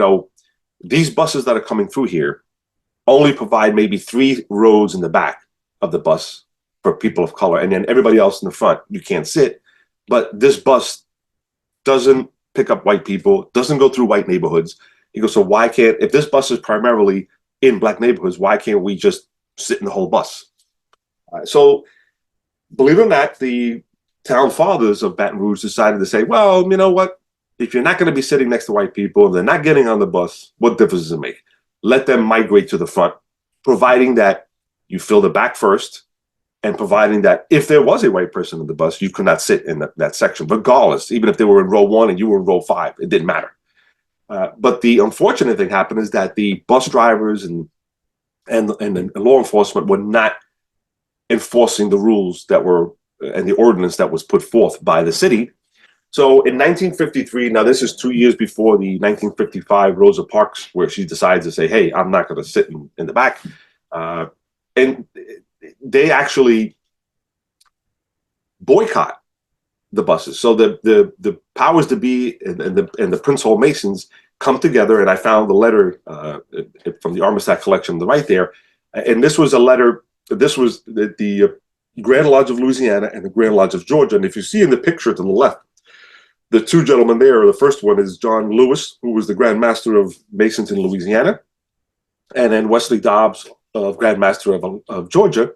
these buses that are coming through here only provide maybe 3 rows in the back of the bus for people of color. And then everybody else in the front, you can't sit. But this bus doesn't pick up white people, doesn't go through white neighborhoods. He goes, so why can't, if this bus is primarily in Black neighborhoods, why can't we just sit in the whole bus? So believe it or not, the town fathers of Baton Rouge decided to say, well, you know what? If you're not going to be sitting next to white people and they're not getting on the bus, what difference does it make? Let them migrate to the front, providing that you fill the back first, and providing that if there was a white person in the bus, you could not sit in that section, regardless, even if they were in row 1 and you were in row 5, it didn't matter. But the unfortunate thing happened is that the bus drivers and the law enforcement were not enforcing the rules that were and the ordinance that was put forth by the city. So in 1953, now this is 2 years before the 1955 Rosa Parks, where she decides to say, hey, I'm not going to sit in the back. And they actually boycott the buses. So the powers to be and the Prince Hall Masons come together, and I found the letter from the Armistead collection on the right there, and this was a letter. This was the Grand Lodge of Louisiana and the Grand Lodge of Georgia. And if you see in the picture to the left, the two gentlemen there, the first one is John Lewis, who was the Grand Master of Masons in Louisiana, and then Wesley Dobbs, Grand Master of Georgia,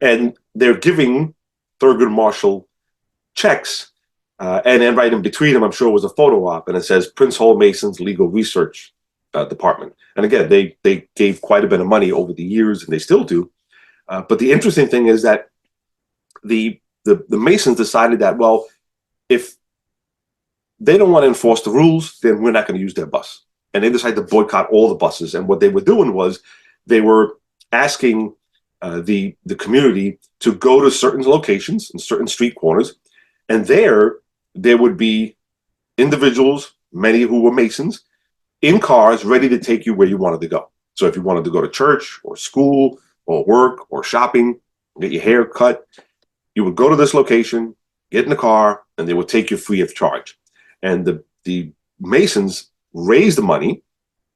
and they're giving Thurgood Marshall checks, and then right in between them, I'm sure, was a photo op, and it says Prince Hall Masons Legal Research Department. And again, they gave quite a bit of money over the years, and they still do. But the interesting thing is that the Masons decided that, well, if they don't want to enforce the rules, then we're not going to use their bus. And they decided to boycott all the buses. And what they were doing was they were asking the community to go to certain locations and certain street corners, and there would be individuals, many who were Masons, in cars ready to take you where you wanted to go. So if you wanted to go to church or school or work or shopping, get your hair cut, you would go to this location, get in the car, and they would take you free of charge. And the Masons raised the money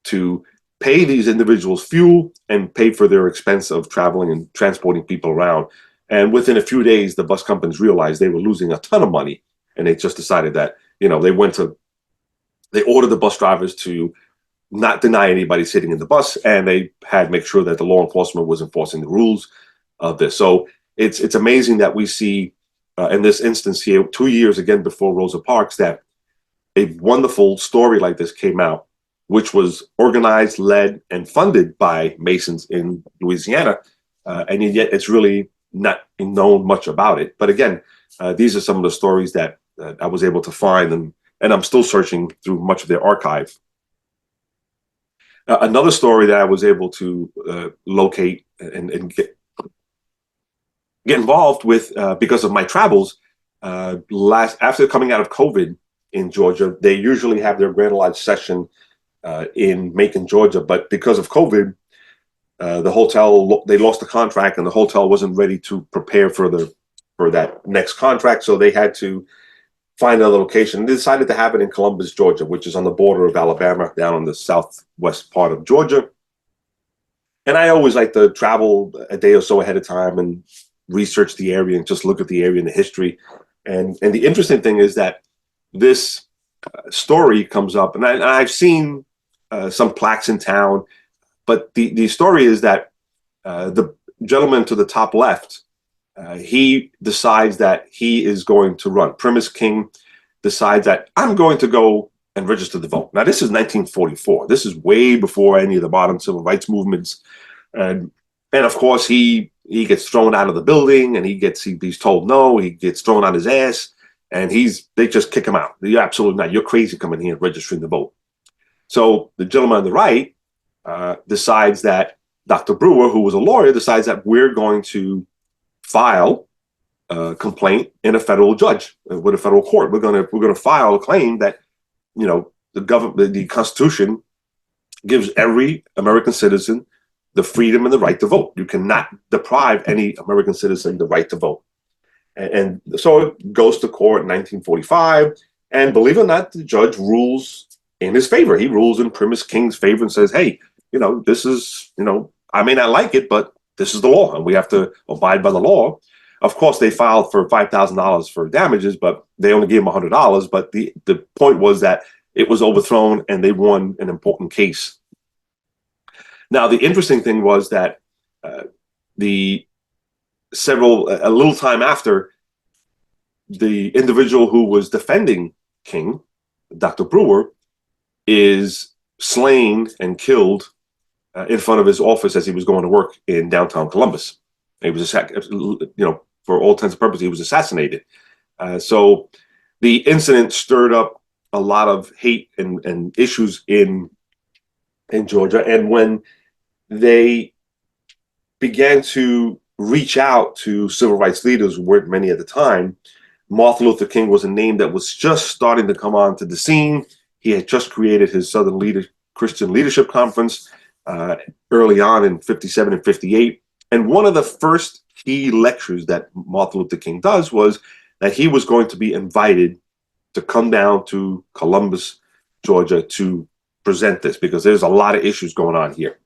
to pay these individuals fuel and pay for their expense of traveling and transporting people around. And within a few days, the bus companies realized they were losing a ton of money, and they just decided that, they ordered the bus drivers to not deny anybody sitting in the bus, and they had make sure that the law enforcement was enforcing the rules of this. So it's amazing that we see in this instance here, 2 years again before Rosa Parks, that a wonderful story like this came out, which was organized, led, and funded by Masons in Louisiana, and yet it's really not known much about it. But again, these are some of the stories that I was able to find, and I'm still searching through much of their archive. Another story that I was able to locate and get involved with because of my travels, after coming out of COVID in Georgia, they usually have their Grand Lodge session in Macon, Georgia, but because of COVID, the hotel, they lost the contract, and the hotel wasn't ready to prepare for that next contract, so they had to find another location. They decided to have it in Columbus, Georgia, which is on the border of Alabama, down on the southwest part of Georgia. And I always like to travel a day or so ahead of time and research the area and just look at the area and the history. And the interesting thing is that this story comes up, and I've seen some plaques in town, but the story is that the gentleman to the top left, he decides that he is going to run. Primus King decides that I'm going to go and register to vote. Now, this is 1944. This is way before any of the modern civil rights movements. And of course, he gets thrown out of the building, and he's told no, he gets thrown on his ass, and they just kick him out. You're absolutely not. You're crazy coming here and registering to vote. So the gentleman on the right decides that Dr. Brewer, who was a lawyer, decides that we're going to file a complaint in a federal judge with a federal court. We're going to file a claim that the Constitution gives every American citizen the freedom and the right to vote. You cannot deprive any American citizen the right to vote. And so it goes to court in 1945, and believe it or not, the judge rules in his favor. He rules in Primus King's favor and says, hey, this is, I may not like it, but this is the law, and we have to abide by the law. Of course, they filed for $5,000 for damages, but they only gave him $100. But the point was that it was overthrown, and they won an important case. Now, the interesting thing was that a little time after, the individual who was defending King, Dr. Brewer, is slain and killed in front of his office as he was going to work in downtown Columbus. He was, for all intents and purposes, he was assassinated. So the incident stirred up a lot of hate and issues in Georgia. And when they began to reach out to civil rights leaders, who weren't many at the time, Martin Luther King was a name that was just starting to come onto the scene. He had just created his Southern Christian Leadership Conference early on in 57 and 58. And one of the first key lectures that Martin Luther King does was that he was going to be invited to come down to Columbus, Georgia, to present this, because there's a lot of issues going on here.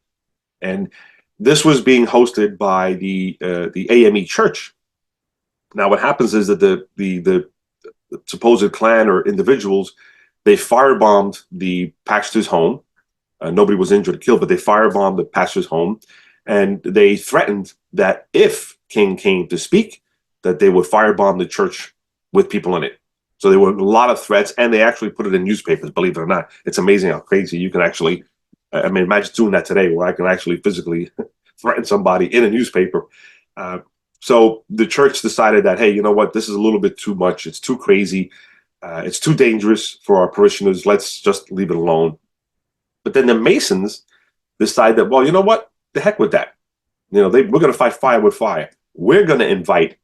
And this was being hosted by the AME Church. Now, what happens is that the supposed Klan or individuals, they firebombed the pastor's home. Nobody was injured or killed, but they firebombed the pastor's home, and they threatened that if King came to speak, that they would firebomb the church with people in it. So there were a lot of threats, and they actually put it in newspapers, believe it or not. It's amazing how crazy you can actually, I mean, imagine doing that today, where I can actually physically threaten somebody in a newspaper. So the church decided that, hey, you know what, this is a little bit too much. It's too crazy. It's too dangerous for our parishioners. Let's just leave it alone. But then the Masons decide that, well, you know what, the heck with that. You know, we're going to fight fire with fire. We're going to invite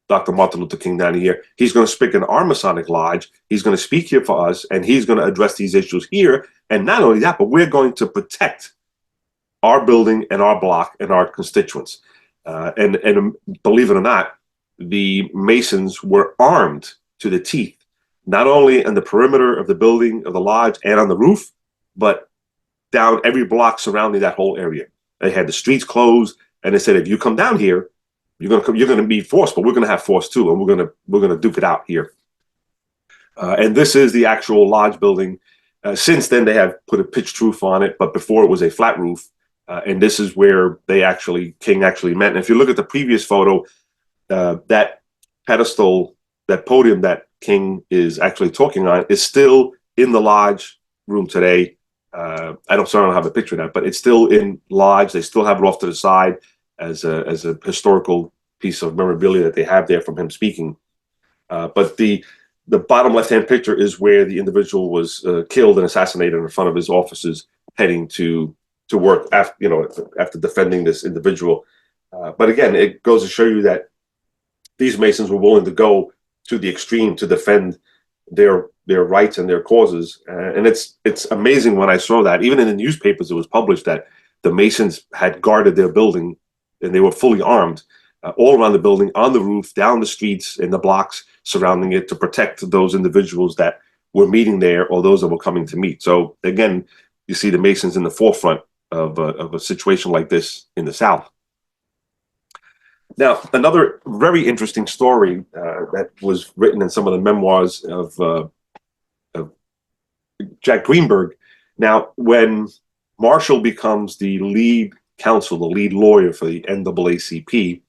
Dr. Martin Luther King down here. He's going to speak in our Masonic Lodge. He's going to speak here for us, and he's going to address these issues here. And not only that, but we're going to protect our building and our block and our constituents. And believe it or not, the Masons were armed to the teeth, not only on the perimeter of the building, of the lodge, and on the roof, but down every block surrounding that whole area. They had the streets closed, and they said, if you come down here, you're going to be forced, but we're going to have force too, and we're going to duke it out here. And this is the actual lodge building. Since then, they have put a pitched roof on it, but before it was a flat roof. And this is where King actually met. And if you look at the previous photo, that pedestal, that podium that King is actually talking on, is still in the lodge room today. I don't have a picture of that, but it's still in lodge. They still have it off to the side as a historical piece of memorabilia that they have there from him speaking. But the bottom left-hand picture is where the individual was killed and assassinated in front of his officers, heading to work after defending this individual. But again, it goes to show you that these Masons were willing to go to the extreme to defend their rights and their causes. And it's amazing when I saw that. Even in the newspapers, it was published that the Masons had guarded their building, and they were fully armed all around the building, on the roof, down the streets, in the blocks surrounding it, to protect those individuals that were meeting there or those that were coming to meet. So again, you see the Masons in the forefront of a situation like this in the South. Now, another very interesting story that was written in some of the memoirs of Jack Greenberg. Now, when Marshall becomes the lead counsel, the lead lawyer for the NAACP,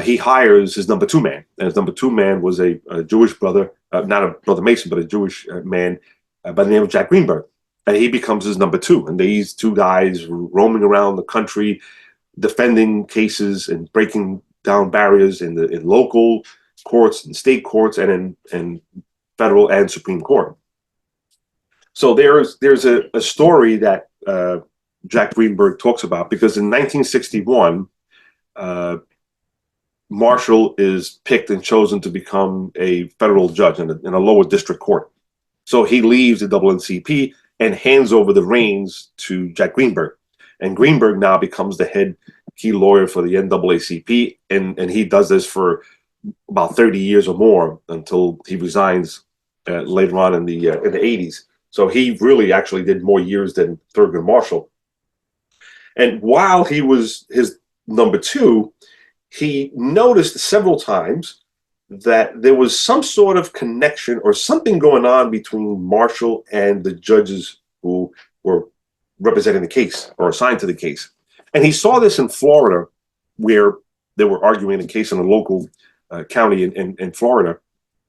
he hires his number two man. And his number two man was a Jewish brother, not a brother Mason, but a Jewish man by the name of Jack Greenberg. And he becomes his number two. And these two guys roaming around the country, defending cases and breaking down barriers in local courts and state courts and in federal and Supreme Court. So there's a story that Jack Greenberg talks about, because in 1961, Marshall is picked and chosen to become a federal judge in a lower district court. So he leaves the NAACP and hands over the reins to Jack Greenberg. And Greenberg now becomes the head key lawyer for the NAACP, and he does this for about 30 years or more until he resigns later on in the 80s. So he really actually did more years than Thurgood Marshall. And while he was his number two, he noticed several times that there was some sort of connection or something going on between Marshall and the judges who were representing the case or assigned to the case. And he saw this in Florida, where they were arguing a case in a local county in Florida.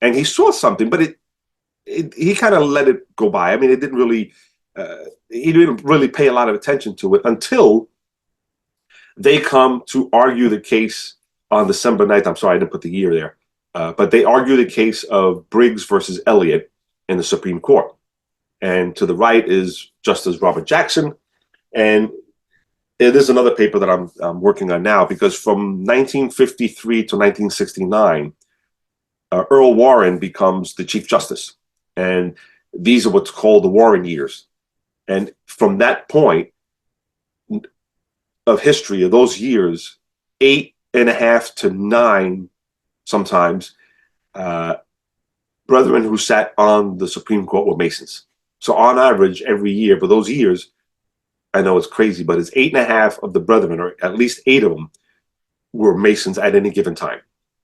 And he saw something, but he kind of let it go by. I mean, it didn't really, he didn't really pay a lot of attention to it until they come to argue the case on December 9th. I'm sorry, I didn't put the year there. But they argue the case of Briggs versus Elliott in the Supreme Court. And to the right is Justice Robert Jackson. And it is another paper that I'm working on now, because from 1953 to 1969, Earl Warren becomes the Chief Justice. And these are what's called the Warren years. And from that point, of history of those years, 8.5 to 9, sometimes, brethren who sat on the Supreme Court were Masons. So on average, every year for those years, I know it's crazy, but it's 8.5 of the brethren, or at least 8 of them, were Masons at any given time.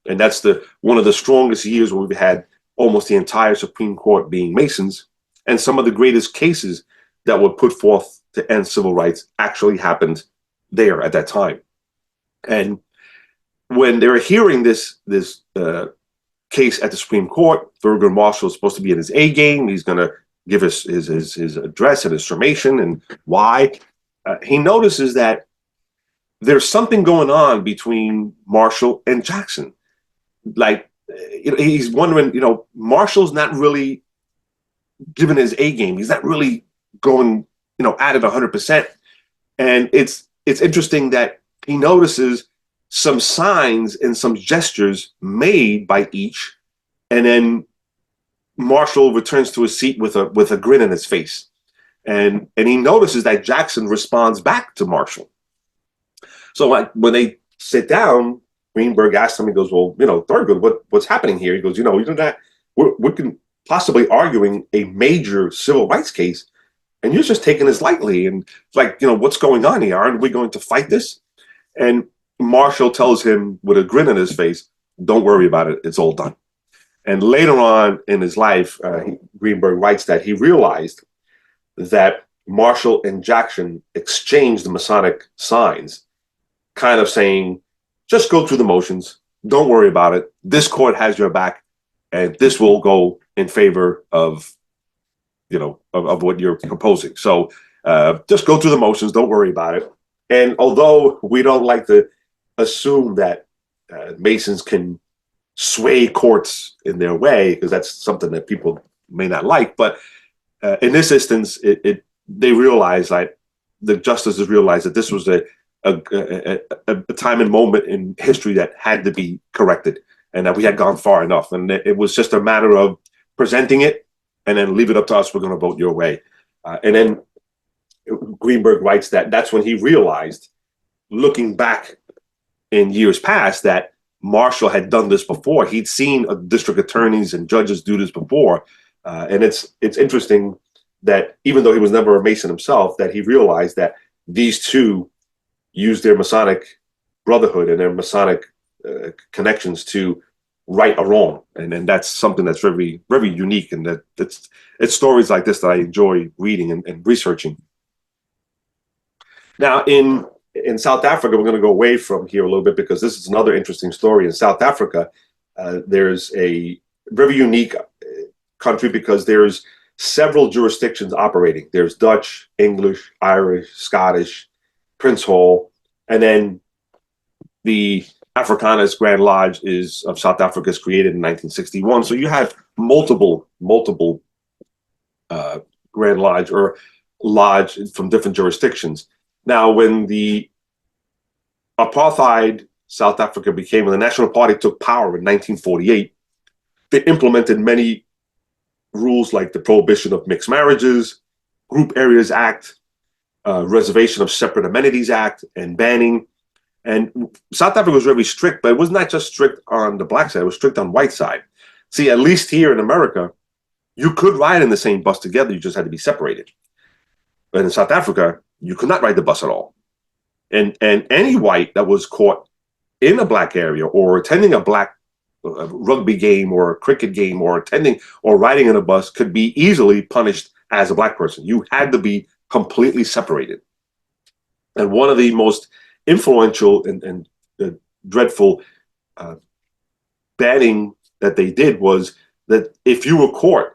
And that's one of the strongest years where we've had almost the entire Supreme Court being Masons. And some of the greatest cases that were put forth to end civil rights actually happened there at that time. And when they were hearing this case at the Supreme Court, Thurgood Marshall is supposed to be in his A game. He's going to give his address and his summation and why. He notices that there's something going on between Marshall and Jackson. Like, he's wondering, Marshall's not really giving his A game. He's not really going, at it 100%. And it's interesting that he notices some signs and some gestures made by each, and then Marshall returns to his seat with a grin on his face, and he notices that Jackson responds back to Marshall. So when they sit down, Greenberg asks him, he goes, well, Thurgood, what's happening here? He goes, that we're possibly arguing a major civil rights case, and you're just taking this lightly. And it's like, what's going on here? Aren't we going to fight this? And Marshall tells him with a grin on his face, don't worry about it. It's all done. And later on in his life, Greenberg writes that he realized that Marshall and Jackson exchanged the Masonic signs, kind of saying, just go through the motions. Don't worry about it. This court has your back, and this will go in favor of, of what you're proposing. So just go through the motions. Don't worry about it. And although we don't like to assume that Masons can sway courts in their way, because that's something that people may not like, but in this instance, they realized, like, the justices realized that this was a time and moment in history that had to be corrected, and that we had gone far enough, and it was just a matter of presenting it and then leave it up to us. We're going to vote your way. And then Greenberg writes that that's when he realized, looking back in years past, that Marshall had done this before. He'd seen district attorneys and judges do this before. And it's interesting that even though he was never a Mason himself, that he realized that these two used their Masonic brotherhood and their Masonic connections to right a wrong. And that's something that's very, very unique. And it's stories like this that I enjoy reading and researching. Now, in South Africa, we're going to go away from here a little bit, because this is another interesting story. In South Africa, there's a very unique country, because there's several jurisdictions operating. There's Dutch, English, Irish, Scottish, Prince Hall, and then the Afrikaans Grand Lodge of South Africa is created in 1961. So you have multiple Grand Lodge or lodge from different jurisdictions. Now, when the apartheid South Africa became, when the National Party took power in 1948, they implemented many rules like the prohibition of mixed marriages, Group Areas Act, Reservation of Separate Amenities Act, and banning. And South Africa was very strict, but it was not just strict on the black side, it was strict on white side. See, at least here in America, you could ride in the same bus together, you just had to be separated. But in South Africa, you could not ride the bus at all. And any white that was caught in a black area or attending a black rugby game or a cricket game or attending or riding in a bus could be easily punished as a black person. You had to be completely separated. And one of the most influential and dreadful banning that they did was that if you were caught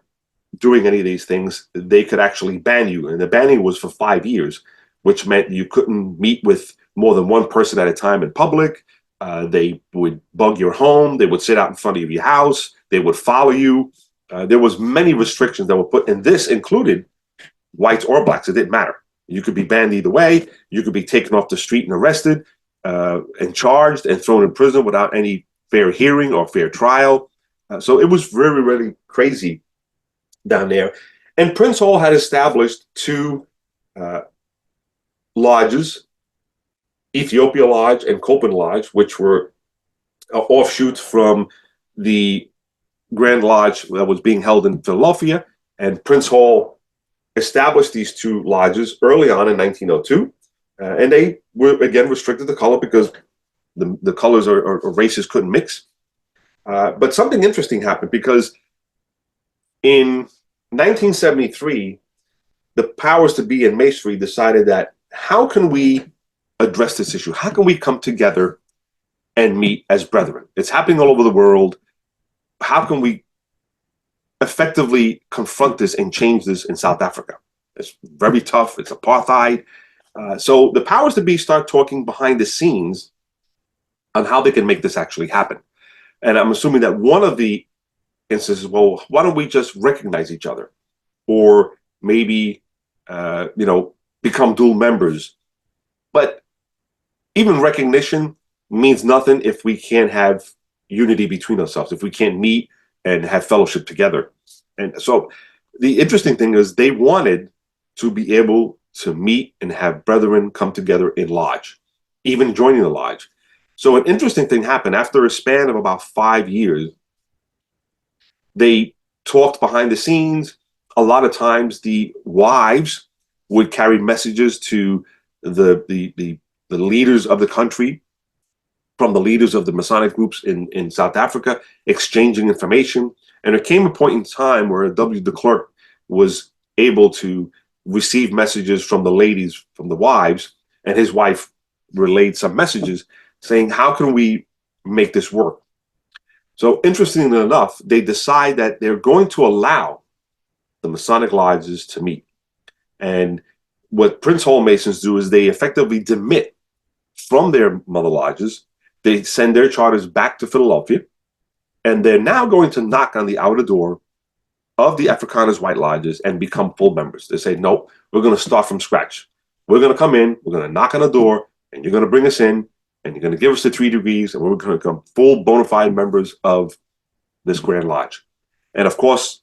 doing any of these things, they could actually ban you. And the banning was for 5 years, which meant you couldn't meet with more than one person at a time in public. They would bug your home. They would sit out in front of your house. They would follow you. There was many restrictions that were put, and this included whites or blacks. It didn't matter. You could be banned either way. You could be taken off the street and arrested and charged and thrown in prison without any fair hearing or fair trial. So it was very, really crazy down there. And Prince Hall had established two lodges Ethiopia Lodge and Copen Lodge, which were offshoots from the Grand Lodge that was being held in Philadelphia. And Prince Hall established these two lodges early on in 1902. And they were, again, restricted to color because the colors or races couldn't mix. But something interesting happened because in 1973, the powers to be in Masonry decided that how can we address this issue? How can we come together and meet as brethren? It's happening all over the world. How can we effectively confront this and change this in South Africa? It's very tough. It's apartheid. So the powers to be start talking behind the scenes on how they can make this actually happen. And I'm assuming that one of the instances, well, why don't we just recognize each other? Or maybe, become dual members. But even recognition means nothing if we can't have unity between ourselves, if we can't meet and have fellowship together. And so the interesting thing is they wanted to be able to meet and have brethren come together in lodge, even joining the lodge. So an interesting thing happened after a span of about 5 years. They talked behind the scenes. A lot of times the wives would carry messages to the leaders of the country from the leaders of the Masonic groups in South Africa, exchanging information. And there came a point in time where W. de Klerk was able to receive messages from the ladies, from the wives, and his wife relayed some messages saying, how can we make this work? So interestingly enough, they decide that they're going to allow the Masonic lodges to meet. And what Prince Hall Masons do is they effectively demit from their mother lodges. They send their charters back to Philadelphia, and they're now going to knock on the outer door of the Afrikaners White Lodges and become full members. They say, nope, we're going to start from scratch. We're going to come in, we're going to knock on the door, and you're going to bring us in, and you're going to give us the 3 degrees, and we're going to become full bona fide members of this Grand Lodge. And of course,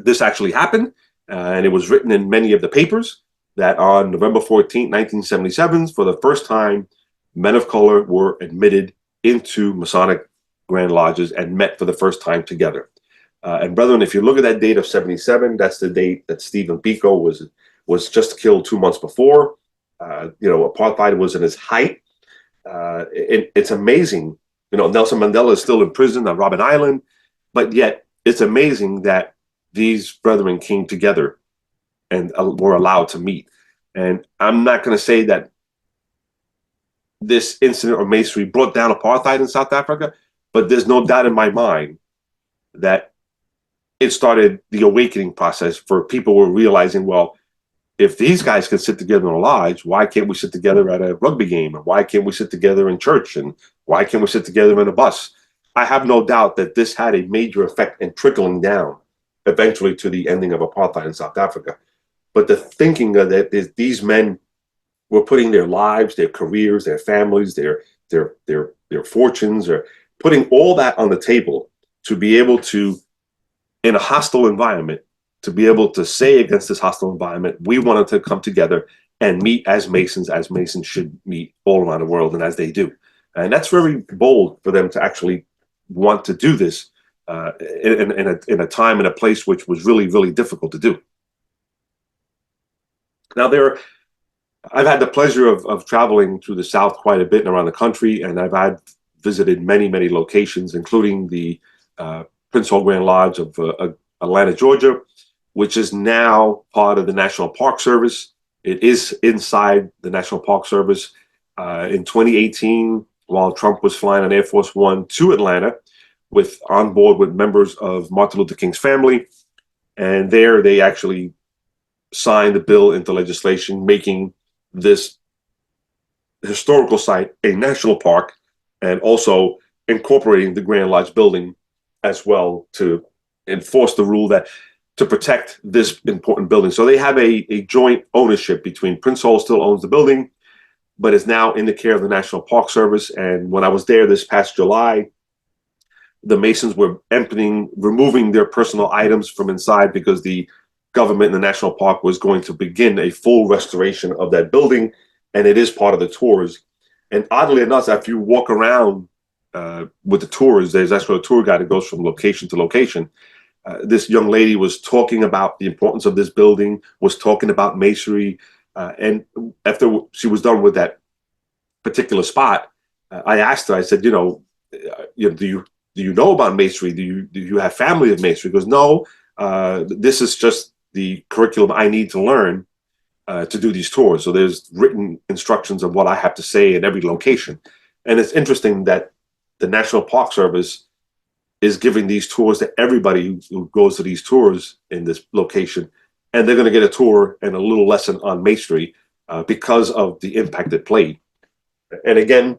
this actually happened, and it was written in many of the papers that on November 14, 1977, for the first time, men of color were admitted into Masonic Grand Lodges and met for the first time together. And brethren, if you look at that date of 77, that's the date that Stephen Biko was just killed 2 months before. Apartheid was in its height. It's amazing. Nelson Mandela is still in prison on Robben Island, but yet it's amazing that these brethren came together and were allowed to meet. And I'm not going to say that this incident or masonry brought down apartheid in South Africa, but there's no doubt in my mind that it started the awakening process for people who were realizing, well, if these guys can sit together in a lodge, why can't we sit together at a rugby game? And why can't we sit together in church? And why can't we sit together in a bus? I have no doubt that this had a major effect in trickling down eventually to the ending of apartheid in South Africa. But the thinking that these men were putting their lives, their careers, their families, their fortunes, or putting all that on the table to be able to, in a hostile environment, to be able to say against this hostile environment, we wanted to come together and meet as Masons should meet all around the world, and as they do. And that's very bold for them to actually want to do this in a time and a place which was really, really difficult to do. Now, I've had the pleasure of traveling through the South quite a bit and around the country, and I've visited many, many locations, including the Prince Hall Grand Lodge of Atlanta, Georgia, which is now part of the National Park Service. It is inside the National Park Service. In 2018, while Trump was flying on Air Force One to Atlanta, on board with members of Martin Luther King's family, and there they actually signed the bill into legislation, making this historical site a national park, and also incorporating the Grand Lodge building as well to enforce the rule that to protect this important building. So they have a joint ownership between Prince Hall still owns the building, but is now in the care of the National Park Service. And when I was there this past July, the Masons were removing their personal items from inside because the government in the national park was going to begin a full restoration of that building. And it is part of the tours And oddly enough, after you walk around with the tours, there's actually a tour guide that goes from location to location. This young lady was talking about the importance of this building, was talking about masonry. And after she was done with that particular spot, I asked her, I said, do you know about masonry? Do you have family of masonry? She goes, no, this is just the curriculum I need to learn to do these tours. So there's written instructions of what I have to say at every location. And it's interesting that the National Park Service is giving these tours to everybody who goes to these tours in this location. And they're going to get a tour and a little lesson on masonry because of the impact it played. And again,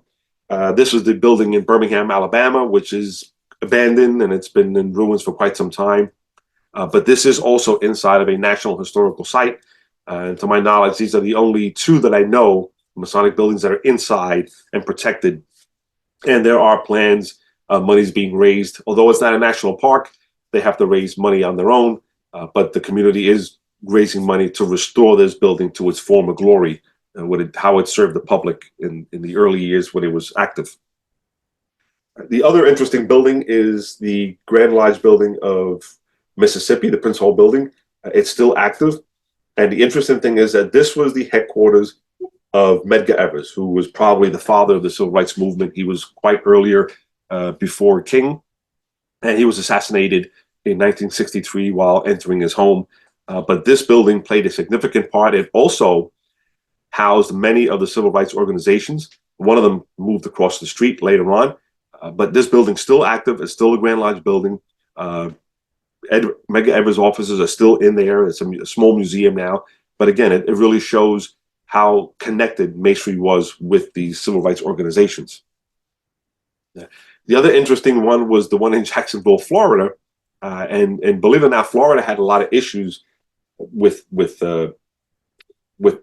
this is the building in Birmingham, Alabama, which is abandoned and it's been in ruins for quite some time. But this is also inside of a National Historical Site. And to my knowledge, these are the only two that I know, Masonic buildings that are inside and protected. And there are plans, money's being raised. Although it's not a national park, they have to raise money on their own. But the community is raising money to restore this building to its former glory, how it served the public in the early years when it was active. The other interesting building is the Grand Lodge building of Mississippi, the Prince Hall building. It's still active. And the interesting thing is that this was the headquarters of Medgar Evers, who was probably the father of the civil rights movement. He was quite earlier before King, and he was assassinated in 1963 while entering his home. But this building played a significant part. It also housed many of the civil rights organizations. One of them moved across the street later on, but this building's still active. It's still a Grand Lodge building. Medgar Evers' offices are still in there. It's a small museum now. But again, it really shows how connected Masonry was with these civil rights organizations. The other interesting one was the one in Jacksonville, Florida. And believe it or not, Florida had a lot of issues with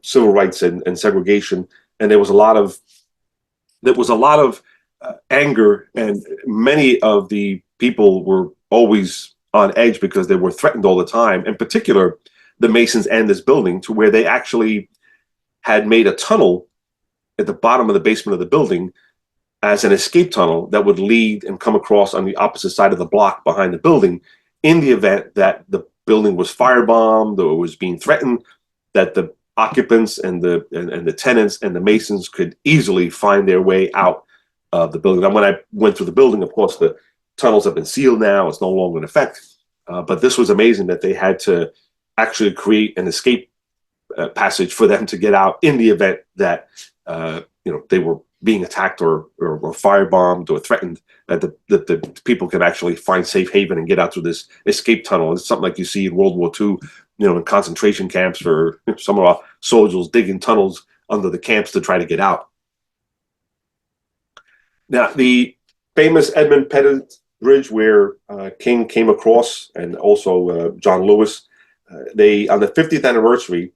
civil rights and segregation. And there was a lot of anger, and many of the people were always on edge because they were threatened all the time, in particular the Masons and this building, to where they actually had made a tunnel at the bottom of the basement of the building as an escape tunnel that would lead and come across on the opposite side of the block behind the building in the event that the building was firebombed or was being threatened, that the occupants and the tenants and the Masons could easily find their way out of the building. And when I went through the building, of course, the tunnels have been sealed now. It's no longer in effect. But this was amazing that they had to actually create an escape passage for them to get out in the event that they were being attacked or firebombed or threatened, that the people could actually find safe haven and get out through this escape tunnel. It's something like you see in World War II, in concentration camps, or some of our soldiers digging tunnels under the camps to try to get out. Now, the famous Edmund Pettus Bridge, where King came across, and also John Lewis, they, on the 50th anniversary,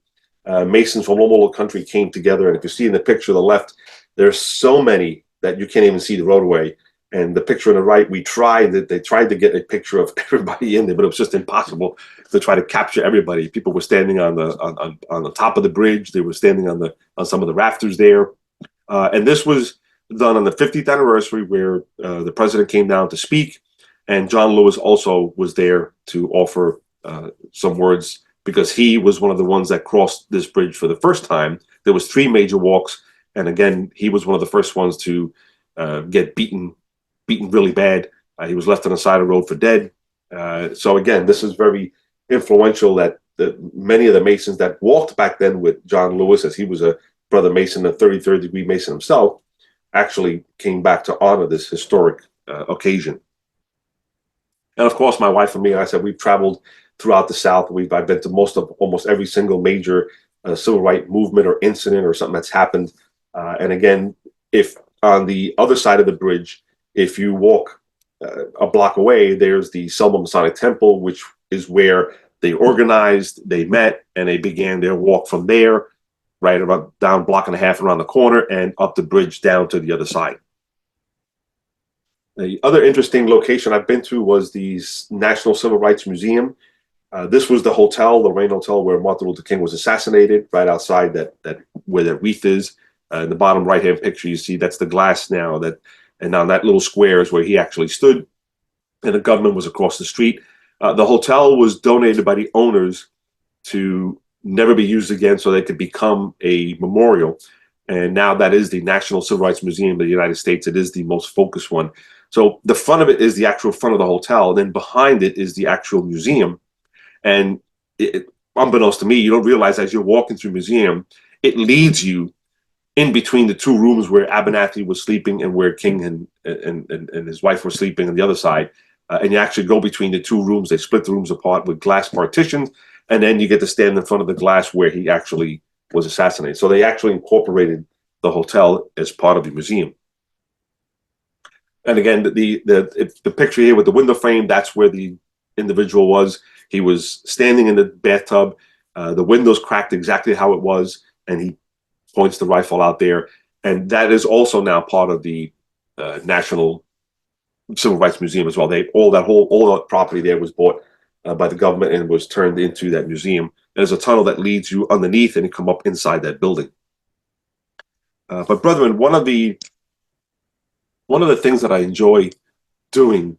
Masons from all over the country came together. And if you see in the picture on the left, there's so many that you can't even see the roadway. And the picture on the right, they tried to get a picture of everybody in there, but it was just impossible to try to capture everybody. People were standing on the top of the bridge. They were standing on some of the rafters there. And this was done on the 50th anniversary, where the president came down to speak, and John Lewis also was there to offer some words, because he was one of the ones that crossed this bridge for the first time. There was 3 major walks, and again, he was one of the first ones to get beaten really bad. He was left on the side of the road for dead. So again, this is very influential that many of the Masons that walked back then with John Lewis, as he was a brother Mason, a 33rd degree Mason himself, actually came back to honor this historic occasion. And of course, my wife and me, like I said, we've traveled throughout the South. I've been to almost every single major civil rights movement or incident or something that's happened. And again, if on the other side of the bridge, if you walk a block away, there's the Selma Masonic Temple, which is where they organized, they met, and they began their walk from there, right about down a block and a half around the corner and up the bridge down to the other side. The other interesting location I've been to was the National Civil Rights Museum. This was the hotel, the Reign Hotel, where Martin Luther King was assassinated, right outside where that wreath is. In the bottom right-hand picture, you see that's the glass now, and now that little square is where he actually stood, and the government was across the street. The hotel was donated by the owners to never be used again so they could become a memorial. And now that is the National Civil Rights Museum of the United States. It is the most focused one. So the front of it is the actual front of the hotel. Then behind it is the actual museum. And unbeknownst to me, you don't realize as you're walking through the museum, it leads you in between the two rooms where Abernathy was sleeping and where King and his wife were sleeping on the other side. And you actually go between the two rooms. They split the rooms apart with glass partitions. And then you get to stand in front of the glass where he actually was assassinated. So they actually incorporated the hotel as part of the museum. And again, the picture here with the window frame, that's where the individual was. He was standing in the bathtub. The windows cracked exactly how it was, and he points the rifle out there. And that is also now part of the National Civil Rights Museum as well. All that property there was bought by the government and was turned into that museum. There's a tunnel that leads you underneath and you come up inside that building. But brethren, one of the things that I enjoy doing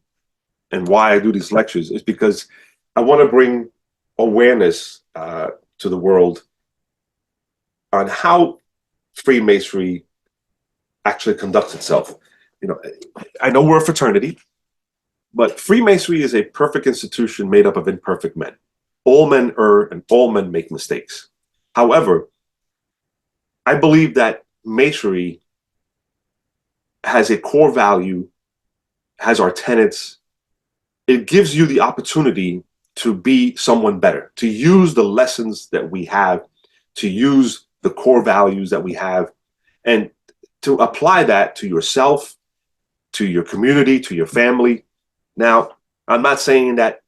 and why I do these lectures is because I want to bring awareness to the world on how Freemasonry actually conducts itself. I know we're a fraternity, but Freemasonry is a perfect institution made up of imperfect men. All men err and all men make mistakes. However, I believe that Masonry has a core value, has our tenets. It gives you the opportunity to be someone better, to use the lessons that we have, to use the core values that we have, and to apply that to yourself, to your community, to your family. Now, I'm not saying that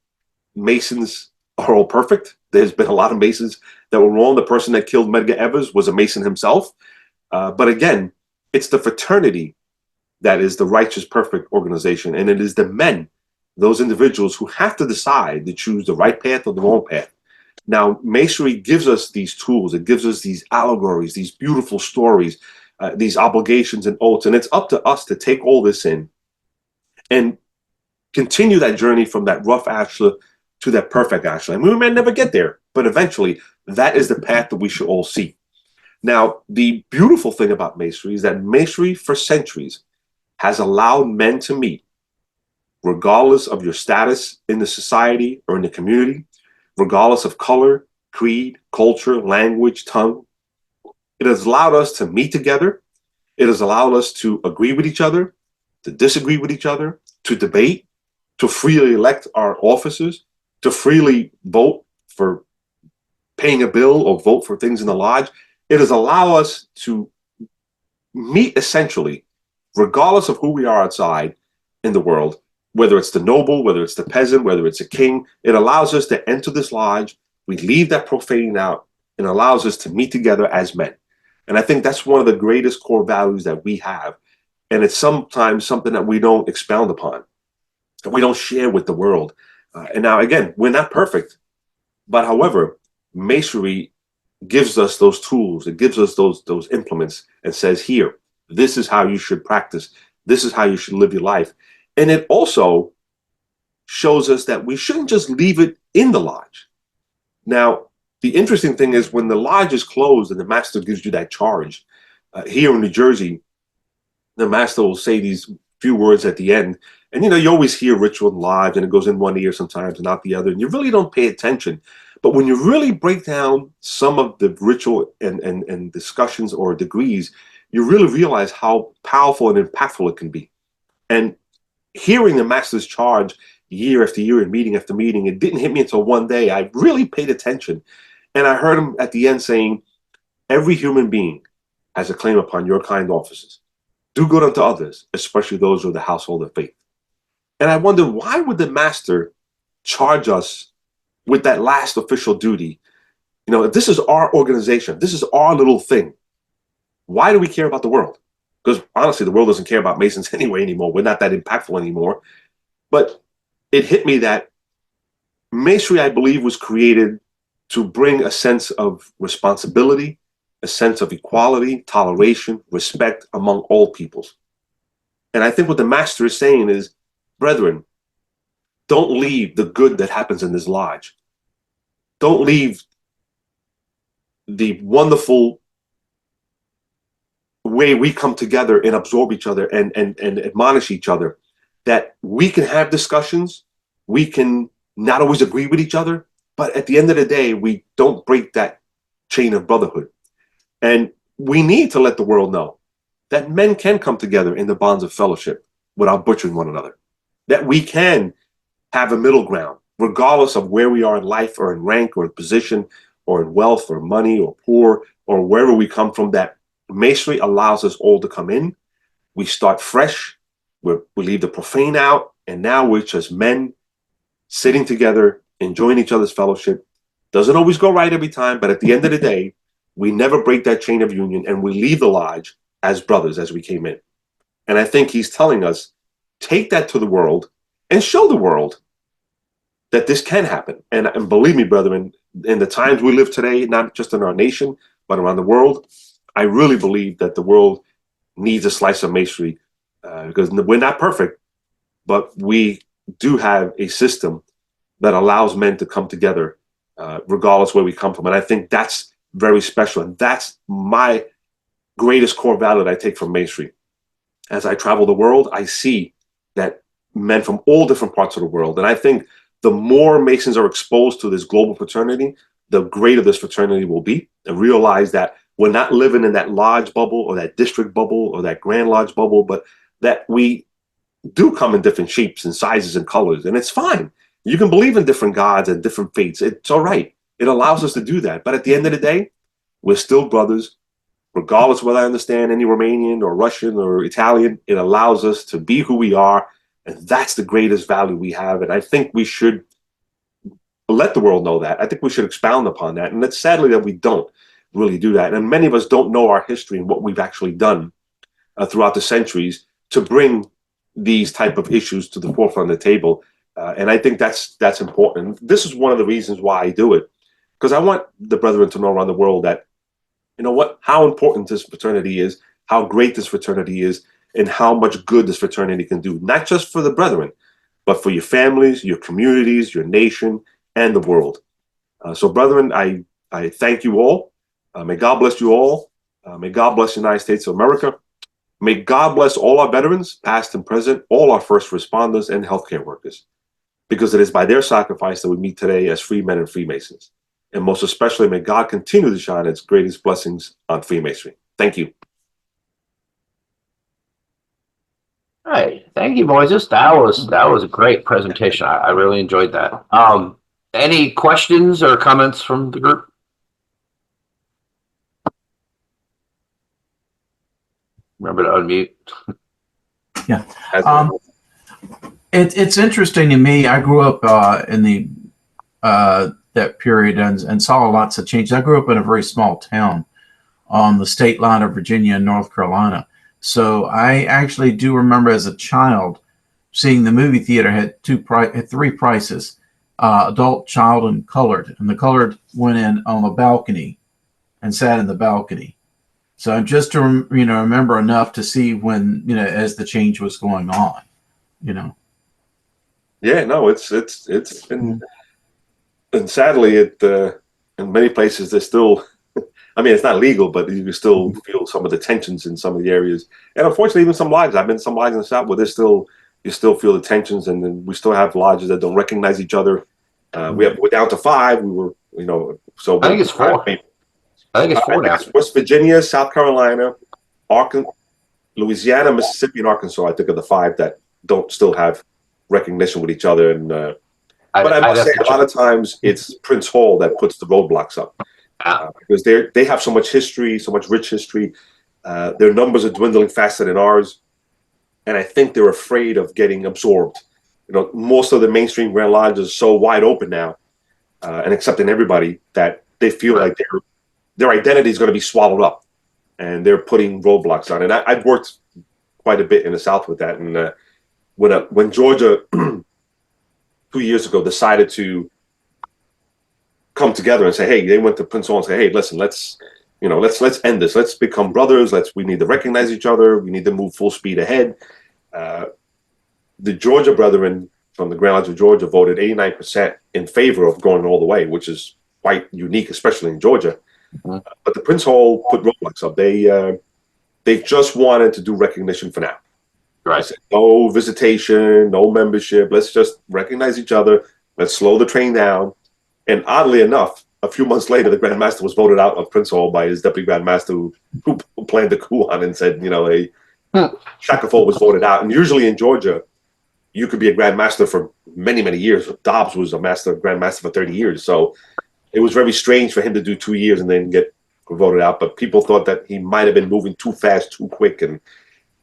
Masons are all perfect. There's been a lot of Masons that were wrong. The person that killed Medgar Evers was a Mason himself. But again, it's the fraternity that is the righteous, perfect organization. And it is the men, those individuals who have to decide to choose the right path or the wrong path. Now, Masonry gives us these tools. It gives us these allegories, these beautiful stories, these obligations and oaths. And it's up to us to take all this in and continue that journey from that rough ashlar to that perfect ashlar. And we may never get there, but eventually that is the path that we should all see. Now, the beautiful thing about Masonry is that Masonry for centuries has allowed men to meet, regardless of your status in the society or in the community, regardless of color, creed, culture, language, tongue. It has allowed us to meet together. It has allowed us to agree with each other, to disagree with each other, to debate, to freely elect our officers, to freely vote for paying a bill or vote for things in the lodge. It has allowed us to meet essentially, regardless of who we are outside in the world, whether it's the noble, whether it's the peasant, whether it's a king. It allows us to enter this lodge. We leave that profane out and allows us to meet together as men. And I think that's one of the greatest core values that we have. And it's sometimes something that we don't expound upon, that we don't share with the world. And now, again, we're not perfect. But however, Masonry gives us those tools. It gives us those implements and says, here, this is how you should practice. This is how you should live your life. And it also shows us that we shouldn't just leave it in the lodge. Now, the interesting thing is when the lodge is closed and the master gives you that charge, here in New Jersey, the master will say these few words at the end. And, you always hear ritual in lodge and it goes in one ear sometimes and out the other. And you really don't pay attention. But when you really break down some of the ritual and discussions or degrees, you really realize how powerful and impactful it can be. And hearing the master's charge year after year and meeting after meeting, it didn't hit me until one day. I really paid attention. And I heard him at the end saying, every human being has a claim upon your kind offices. Do good unto others, especially those of the household of faith. And I wondered, why would the master charge us with that last official duty? If this is our organization, this is our little thing. Why do we care about the world? Because honestly, the world doesn't care about Masons anymore. We're not that impactful anymore. But it hit me that Masonry, I believe, was created to bring a sense of responsibility a sense of equality, toleration, respect among all peoples. And I think what the master is saying is, brethren, don't leave the good that happens in this lodge. Don't leave the wonderful way we come together and absorb each other and admonish each other, that we can have discussions, we can not always agree with each other, but at the end of the day, we don't break that chain of brotherhood. And we need to let the world know that men can come together in the bonds of fellowship without butchering one another, that we can have a middle ground, regardless of where we are in life or in rank or in position or in wealth or money or poor or wherever we come from, that Masonry allows us all to come in. We start fresh. We leave the profane out. And now we're just men sitting together, enjoying each other's fellowship. Doesn't always go right every time, but at the end of the day, we never break that chain of union and we leave the lodge as brothers as we came in. And I think he's telling us, take that to the world and show the world that this can happen. And believe me, brethren, in the times we live today, not just in our nation, but around the world, I really believe that the world needs a slice of Masonry because we're not perfect, but we do have a system that allows men to come together regardless where we come from. And I think that's very special. And that's my greatest core value that I take from Masonry. As I travel the world, I see that men from all different parts of the world. And I think the more Masons are exposed to this global fraternity, the greater this fraternity will be, and realize that we're not living in that lodge bubble or that district bubble or that grand lodge bubble, but that we do come in different shapes and sizes and colors. And it's fine. You can believe in different gods and different faiths. It's all right. It allows us to do that. But at the end of the day, we're still brothers, regardless whether I understand any Romanian or Russian or Italian. It allows us to be who we are. And that's the greatest value we have. And I think we should let the world know that. I think we should expound upon that. And it's sadly that we don't really do that. And many of us don't know our history and what we've actually done throughout the centuries to bring these type of issues to the forefront of the table. And I think that's important. This is one of the reasons why I do it, because I want the brethren to know around the world that, you know what, how important this fraternity is, how great this fraternity is, and how much good this fraternity can do, not just for the brethren, but for your families, your communities, your nation, and the world. So brethren, I thank you all. May God bless you all. May God bless the United States of America. May God bless all our veterans, past and present, all our first responders and healthcare workers, because it is by their sacrifice that we meet today as free men and Freemasons. And most especially, may God continue to shine its greatest blessings on Freemasonry. Thank you. All right. Thank you, Moises. That was a great presentation. I really enjoyed that. Any questions or comments from the group? Remember to unmute. Yeah. As It's interesting to me. I grew up in the that period and saw lots of change. I grew up in a very small town on the state line of Virginia and North Carolina. So I actually do remember as a child seeing the movie theater had three prices: adult, child, and colored. And the colored went in on the balcony and sat in the balcony. So just to remember enough to see when as the change was going on. Yeah, no, it's been, and sadly, in many places there's still, I mean, it's not legal, but you can still feel some of the tensions in some of the areas. And unfortunately, even some lodges, I've been in some lodges in the South where you still feel the tensions, and then we still have lodges that don't recognize each other. We're down to 5. We were, so I think it's 4. I think it's 4 now. West Virginia, South Carolina, Louisiana, Mississippi, and Arkansas, I think, are the 5 that don't still have recognition with each other. And but I must say, a lot of times it's Prince Hall that puts the roadblocks up because they have so much history, so much rich history. Their numbers are dwindling faster than ours, and I think they're afraid of getting absorbed. Most of the mainstream Grand Lodges are so wide open now and accepting everybody that they feel like their identity is going to be swallowed up, and they're putting roadblocks on. And I've worked quite a bit in the South with that. And when Georgia 2 years ago decided to come together and say, hey, they went to Prince Hall and say, hey, listen, let's let's end this. Let's become brothers. We need to recognize each other. We need to move full speed ahead. The Georgia Brethren from the Grand Lodge of Georgia voted 89% in favor of going all the way, which is quite unique, especially in Georgia. Mhm. But the Prince Hall put roadblocks up. They just wanted to do recognition for now. Right. They said, no visitation, no membership. Let's just recognize each other. Let's slow the train down. And oddly enough, a few months later, the Grand Master was voted out of Prince Hall by his deputy Grand Master who planned the coup on and said, Shackelford was voted out. And usually in Georgia, you could be a Grand Master for many, many years. Dobbs was a Grand Master for 30 years. So it was very strange for him to do 2 years and then get voted out. But people thought that he might have been moving too fast, too quick, and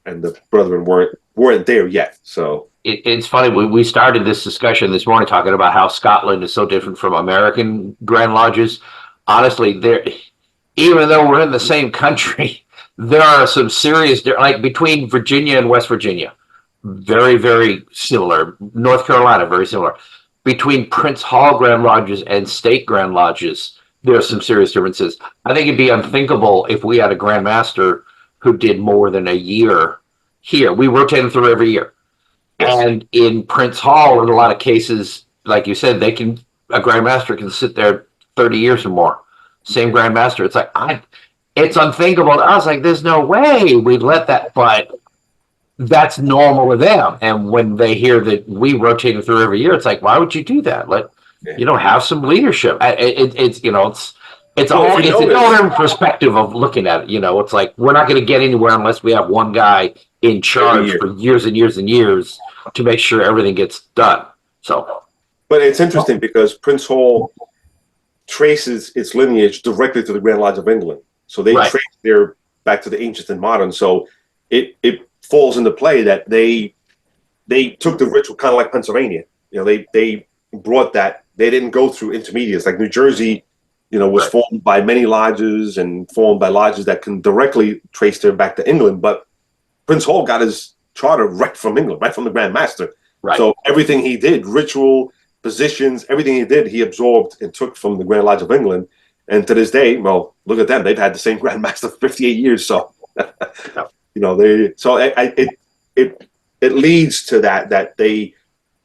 the brethren weren't there yet. So It's funny. We started this discussion this morning talking about how Scotland is so different from American Grand Lodges. Honestly, even though we're in the same country, there are some serious, like between Virginia and West Virginia, very, very similar. North Carolina, very similar. Between Prince Hall Grand Lodges and state Grand Lodges, there are some serious differences. I think it'd be unthinkable if we had a Grand Master who did more than a year here. We rotate them through every year. And in Prince Hall, in a lot of cases, like you said, a Grand Master can sit there 30 years or more. Same Grand Master. It's like, it's unthinkable to us. Like, there's no way we'd let that, but that's normal to them. And when they hear that we rotate them through every year, it's like, why would you do that? Have some leadership. It's another perspective of looking at it. It's like, we're not going to get anywhere unless we have one guy in charge for years and years and years to make sure everything gets done. So, but it's interesting because Prince Hall traces its lineage directly to the Grand Lodge of England. So they trace their back to the ancient and modern. So it falls into play that they took the ritual kind of like Pennsylvania. They brought that. They didn't go through intermediates like New Jersey. Was formed by many lodges and formed by lodges that can directly trace their back to England. But Prince Hall got his charter right from England, right from the Grand Master. Right. So everything he did, ritual, positions, everything he did, he absorbed and took from the Grand Lodge of England. And to this day, well, look at them. They've had the same Grand Master for 58 years. So, it leads to that they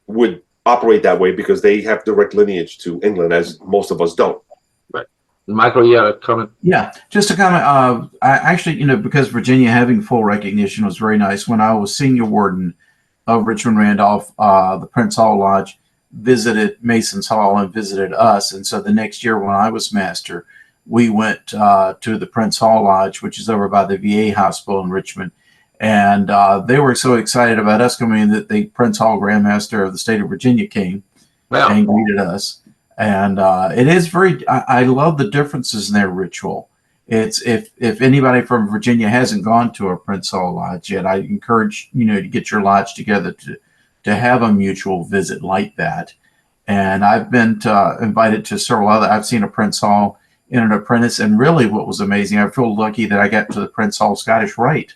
would operate that way because they have direct lineage to England, as most of us don't. Right. Michael, you had a comment? Yeah, just a comment. I actually, because Virginia having full recognition was very nice. When I was senior warden of Richmond Randolph, the Prince Hall Lodge visited Mason's Hall and visited us. And so the next year when I was master, we went to the Prince Hall Lodge, which is over by the VA hospital in Richmond. And they were so excited about us coming in that the Prince Hall Grand Master of the state of Virginia came and greeted us. And it is I love the differences in their ritual. It's if anybody from Virginia hasn't gone to a Prince Hall Lodge yet, I encourage, to get your lodge together to have a mutual visit like that. And I've been invited to several other, I've seen a Prince Hall in an apprentice. And really what was amazing, I feel lucky that I got to the Prince Hall Scottish Rite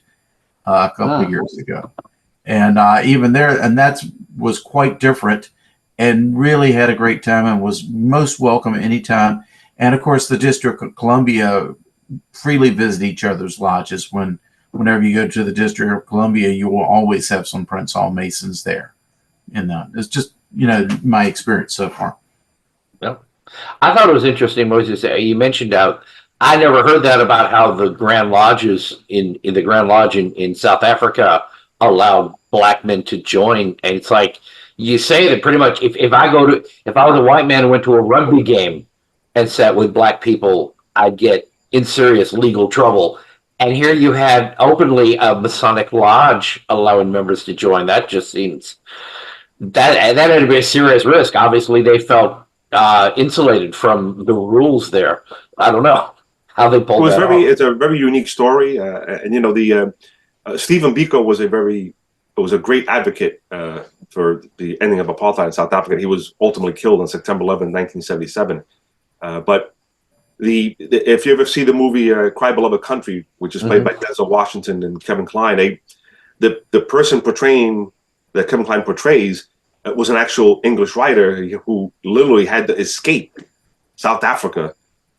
a couple of years ago. And even there, and that was quite different and really had a great time and was most welcome anytime. And of course, the District of Columbia freely visit each other's lodges. Whenever you go to the District of Columbia, you will always have some Prince Hall Masons there. And it's just, my experience so far. Yeah. I thought it was interesting, Moises, you mentioned I never heard that about how the Grand Lodges in the Grand Lodge in South Africa allowed black men to join. And it's like, you say that pretty much if I was a white man and went to a rugby game and sat with black people, I'd get in serious legal trouble. And here you had openly a Masonic lodge allowing members to join. That just seems that had to be a serious risk. Obviously, they felt insulated from the rules there. I don't know how they pulled that off. It's a very unique story, and Stephen Biko was a great advocate for the ending of apartheid in South Africa. He was ultimately killed on September 11, 1977. But if you ever see the movie Cry Beloved Country, which is played by Denzel Washington and Kevin Kline, the person that Kevin Kline portrays was an actual English writer who literally had to escape South Africa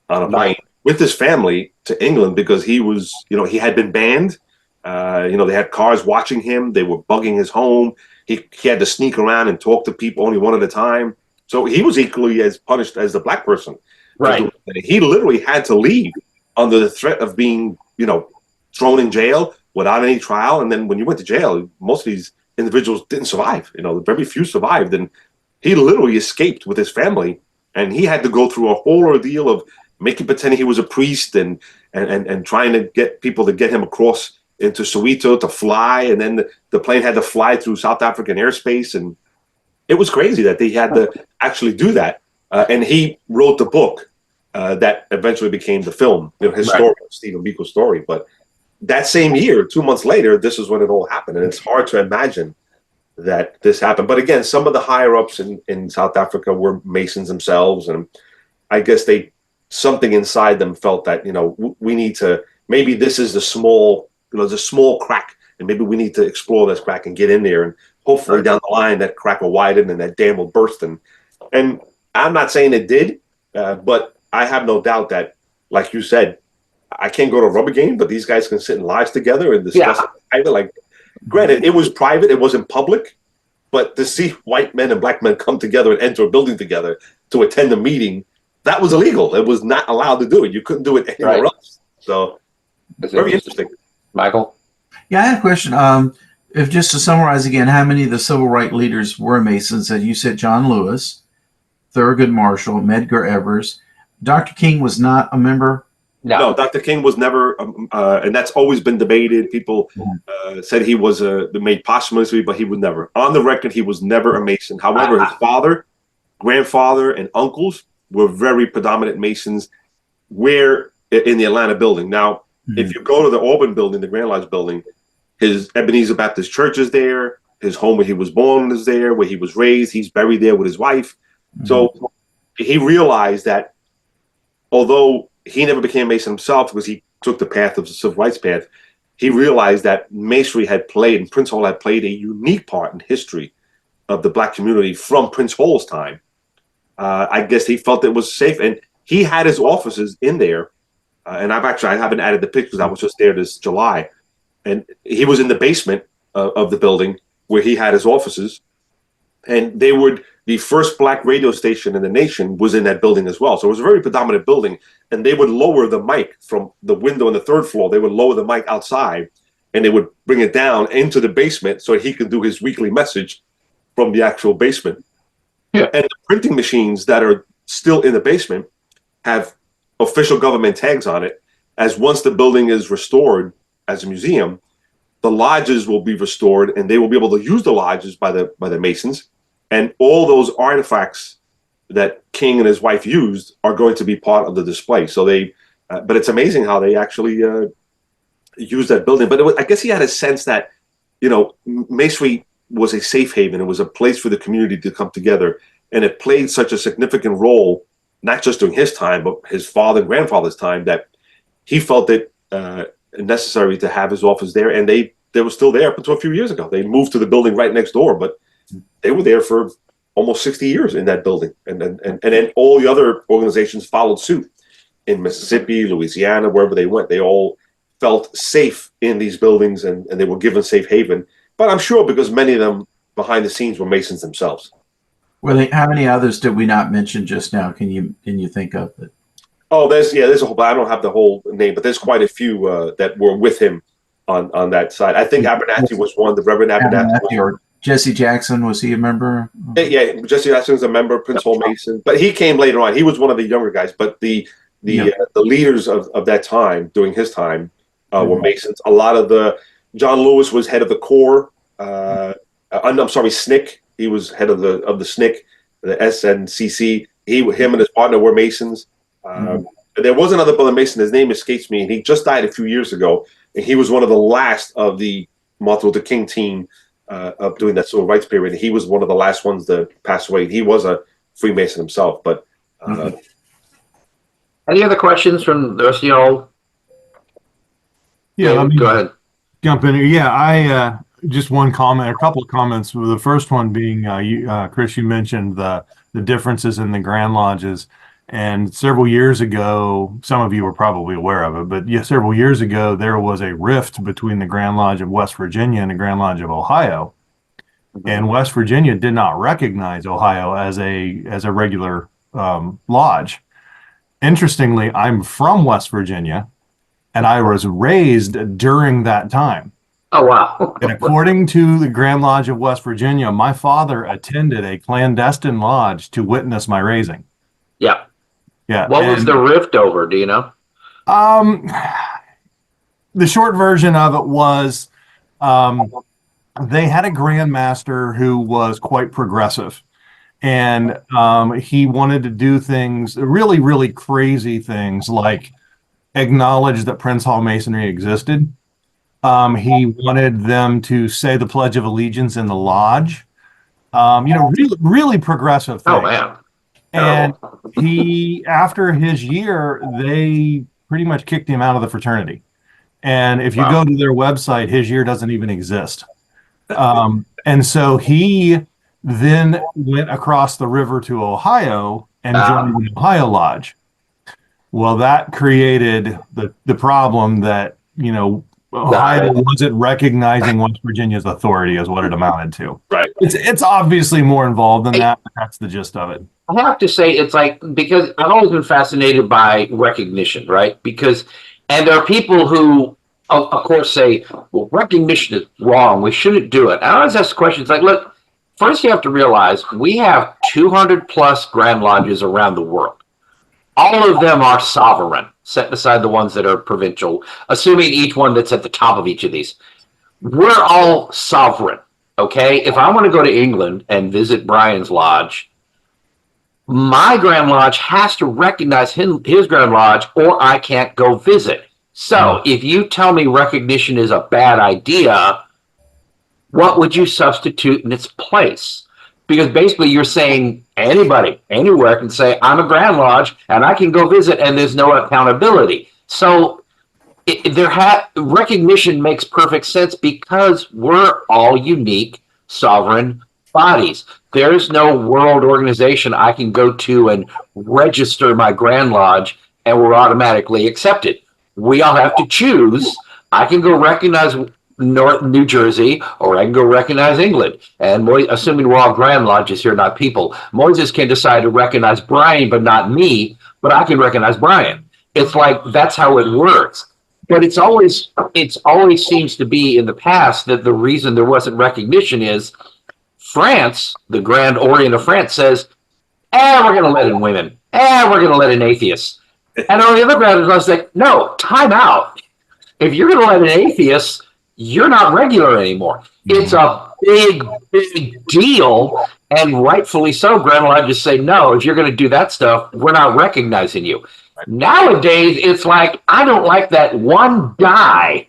on a plane with his family to England because he was, he had been banned. They had cars watching him. They were bugging his home. He had to sneak around and talk to people only one at a time. So he was equally as punished as the black person. Right. He literally had to leave under the threat of being, thrown in jail without any trial. And then when you went to jail, most of these individuals didn't survive. Very few survived. And he literally escaped with his family. And he had to go through a whole ordeal of making pretending he was a priest and trying to get people to get him across into Soweto to fly. And then the plane had to fly through South African airspace. And it was crazy that they had to actually do that. And he wrote the book that eventually became the film, his story, Stephen Biko's story. But that same year, 2 months later, this is when it all happened. And it's hard to imagine that this happened. But again, some of the higher ups in South Africa were Masons themselves. And I guess something inside them felt that, we need to, maybe this is the small crack. And maybe we need to explore this crack and get in there. And hopefully down the line, that crack will widen and that dam will burst. And I'm not saying it did, but I have no doubt that, like you said, I can't go to a rubber game, but these guys can sit in lives together and discuss it. Like, granted, it was private, it wasn't public, but to see white men and black men come together and enter a building together to attend a meeting, that was illegal. It was not allowed to do it. You couldn't do it anywhere else. So, very interesting. Michael? Yeah, I had a question. If just to summarize again, how many of the civil rights leaders were Masons? You said John Lewis, Thurgood Marshall, Medgar Evers. Dr. King was not a member. No, Dr. King was never, and that's always been debated. People said he was made posthumously, but he was never. On the record, he was never a Mason. However, his father, grandfather, and uncles were very predominant Masons in the Atlanta building. Now, if you go to the Auburn building, the Grand Lodge building, his Ebenezer Baptist Church is there. His home where he was born is there, where he was raised. He's buried there with his wife. So he realized that although he never became a Mason himself because he took the path of the civil rights path, he realized that Masonry had played, and Prince Hall had played, a unique part in history of the black community from Prince Hall's time. I guess he felt it was safe, and he had his offices in there. And I haven't added the pictures. I was just there this July, and he was in the basement of the building where he had his offices, and the first black radio station in the nation was in that building as well. So it was a very predominant building, and they would lower the mic from the window on the third floor. They would lower the mic outside, and they would bring it down into the basement so he could do his weekly message from the actual basement. Yeah. And the printing machines that are still in the basement have official government tags on it, as once the building is restored as a museum, the lodges will be restored, and they will be able to use the lodges by the Masons. And all those artifacts that King and his wife used are going to be part of the display. So but it's amazing how they actually used that building. But I guess he had a sense that, Masonry was a safe haven. It was a place for the community to come together. And it played such a significant role, not just during his time, but his father and grandfather's time, that he felt it necessary to have his office there. And they were still there up until a few years ago. They moved to the building right next door, but they were there for almost 60 years in that building. And then all the other organizations followed suit in Mississippi, Louisiana, wherever they went. They all felt safe in these buildings, and they were given safe haven. But I'm sure because many of them behind the scenes were Masons themselves. How many others did we not mention just now? Can you think of it? Oh, there's a whole, I don't have the whole name, but there's quite a few that were with him on that side. I think Abernathy was one, the Reverend Abernathy. Or Jesse Jackson, was he a member? Yeah, Jesse Jackson's a member, Prince Hall Mason, but he came later on. He was one of the younger guys, but the leaders of that time, during his time, were Masons. A lot of John Lewis was head of the Corps. I'm sorry, SNCC. He was head of the SNCC, the SNCC. Him and his partner were Masons. There was another brother Mason. His name escapes me, and he just died a few years ago. And he was one of the last of the Martin Luther King team of doing that civil rights period. He was one of the last ones to pass away. He was a Freemason himself. But any other questions from the rest of y'all? Yeah, go ahead. Jump in here. Yeah, I just one comment, a couple of comments. The first one being, Chris, you mentioned the differences in the Grand Lodges, And several years ago, some of you were probably aware of it, but yeah, several years ago, there was a rift between the Grand Lodge of West Virginia and the Grand Lodge of Ohio. And West Virginia did not recognize Ohio as a regular lodge. Interestingly, I'm from West Virginia, and I was raised during that time. Oh, wow. And according to the Grand Lodge of West Virginia, my father attended a clandestine lodge to witness my raising. Yeah. Yeah. What was the rift over? Do you know? The short version of it was they had a Grand Master who was quite progressive. And he wanted to do things, really, really crazy things, like acknowledge that Prince Hall Masonry existed. He wanted them to say the Pledge of Allegiance in the lodge. Really, really progressive things. Oh, man. And he, after his year, they pretty much kicked him out of the fraternity. And if you go to their website, his year doesn't even exist. And so he then went across the river to Ohio and joined the Ohio Lodge. Well, that created the problem that, Ohio wasn't recognizing West Virginia's authority is what it amounted to. Right. It's obviously more involved than that, but that's the gist of it. I have to say, it's like, because I've always been fascinated by recognition, right? And there are people who, of course, say, well, recognition is wrong. We shouldn't do it. And I always ask questions like, look, first you have to realize we have 200 plus Grand Lodges around the world. All of them are sovereign, set aside the ones that are provincial, assuming each one that's at the top of each of these. We're all sovereign, okay? If I want to go to England and visit Brian's lodge, my Grand Lodge has to recognize his Grand Lodge, or I can't go visit. So if you tell me recognition is a bad idea, what would you substitute in its place? Because basically you're saying anybody, anywhere can say, I'm a Grand Lodge and I can go visit, and there's no accountability. So recognition makes perfect sense because we're all unique, sovereign bodies. There's no world organization I can go to and register my Grand Lodge and we're automatically accepted. We all have to choose. I can go recognize New Jersey, or I can go recognize England. And assuming we're all Grand Lodges here, not people, Moises can decide to recognize Brian, but not me, but I can recognize Brian. It's like, that's how it works. But it's always seems to be in the past that the reason there wasn't recognition is France, the Grand Orient of France, says, we're going to let in women. We're going to let in atheists. And on the other ground, I was like, no, time out. If you're going to let in atheists, you're not regular anymore. It's a big, big deal. And rightfully so, Grand Lodges say, no, if you're going to do that stuff, we're not recognizing you. Nowadays, it's like, I don't like that one guy.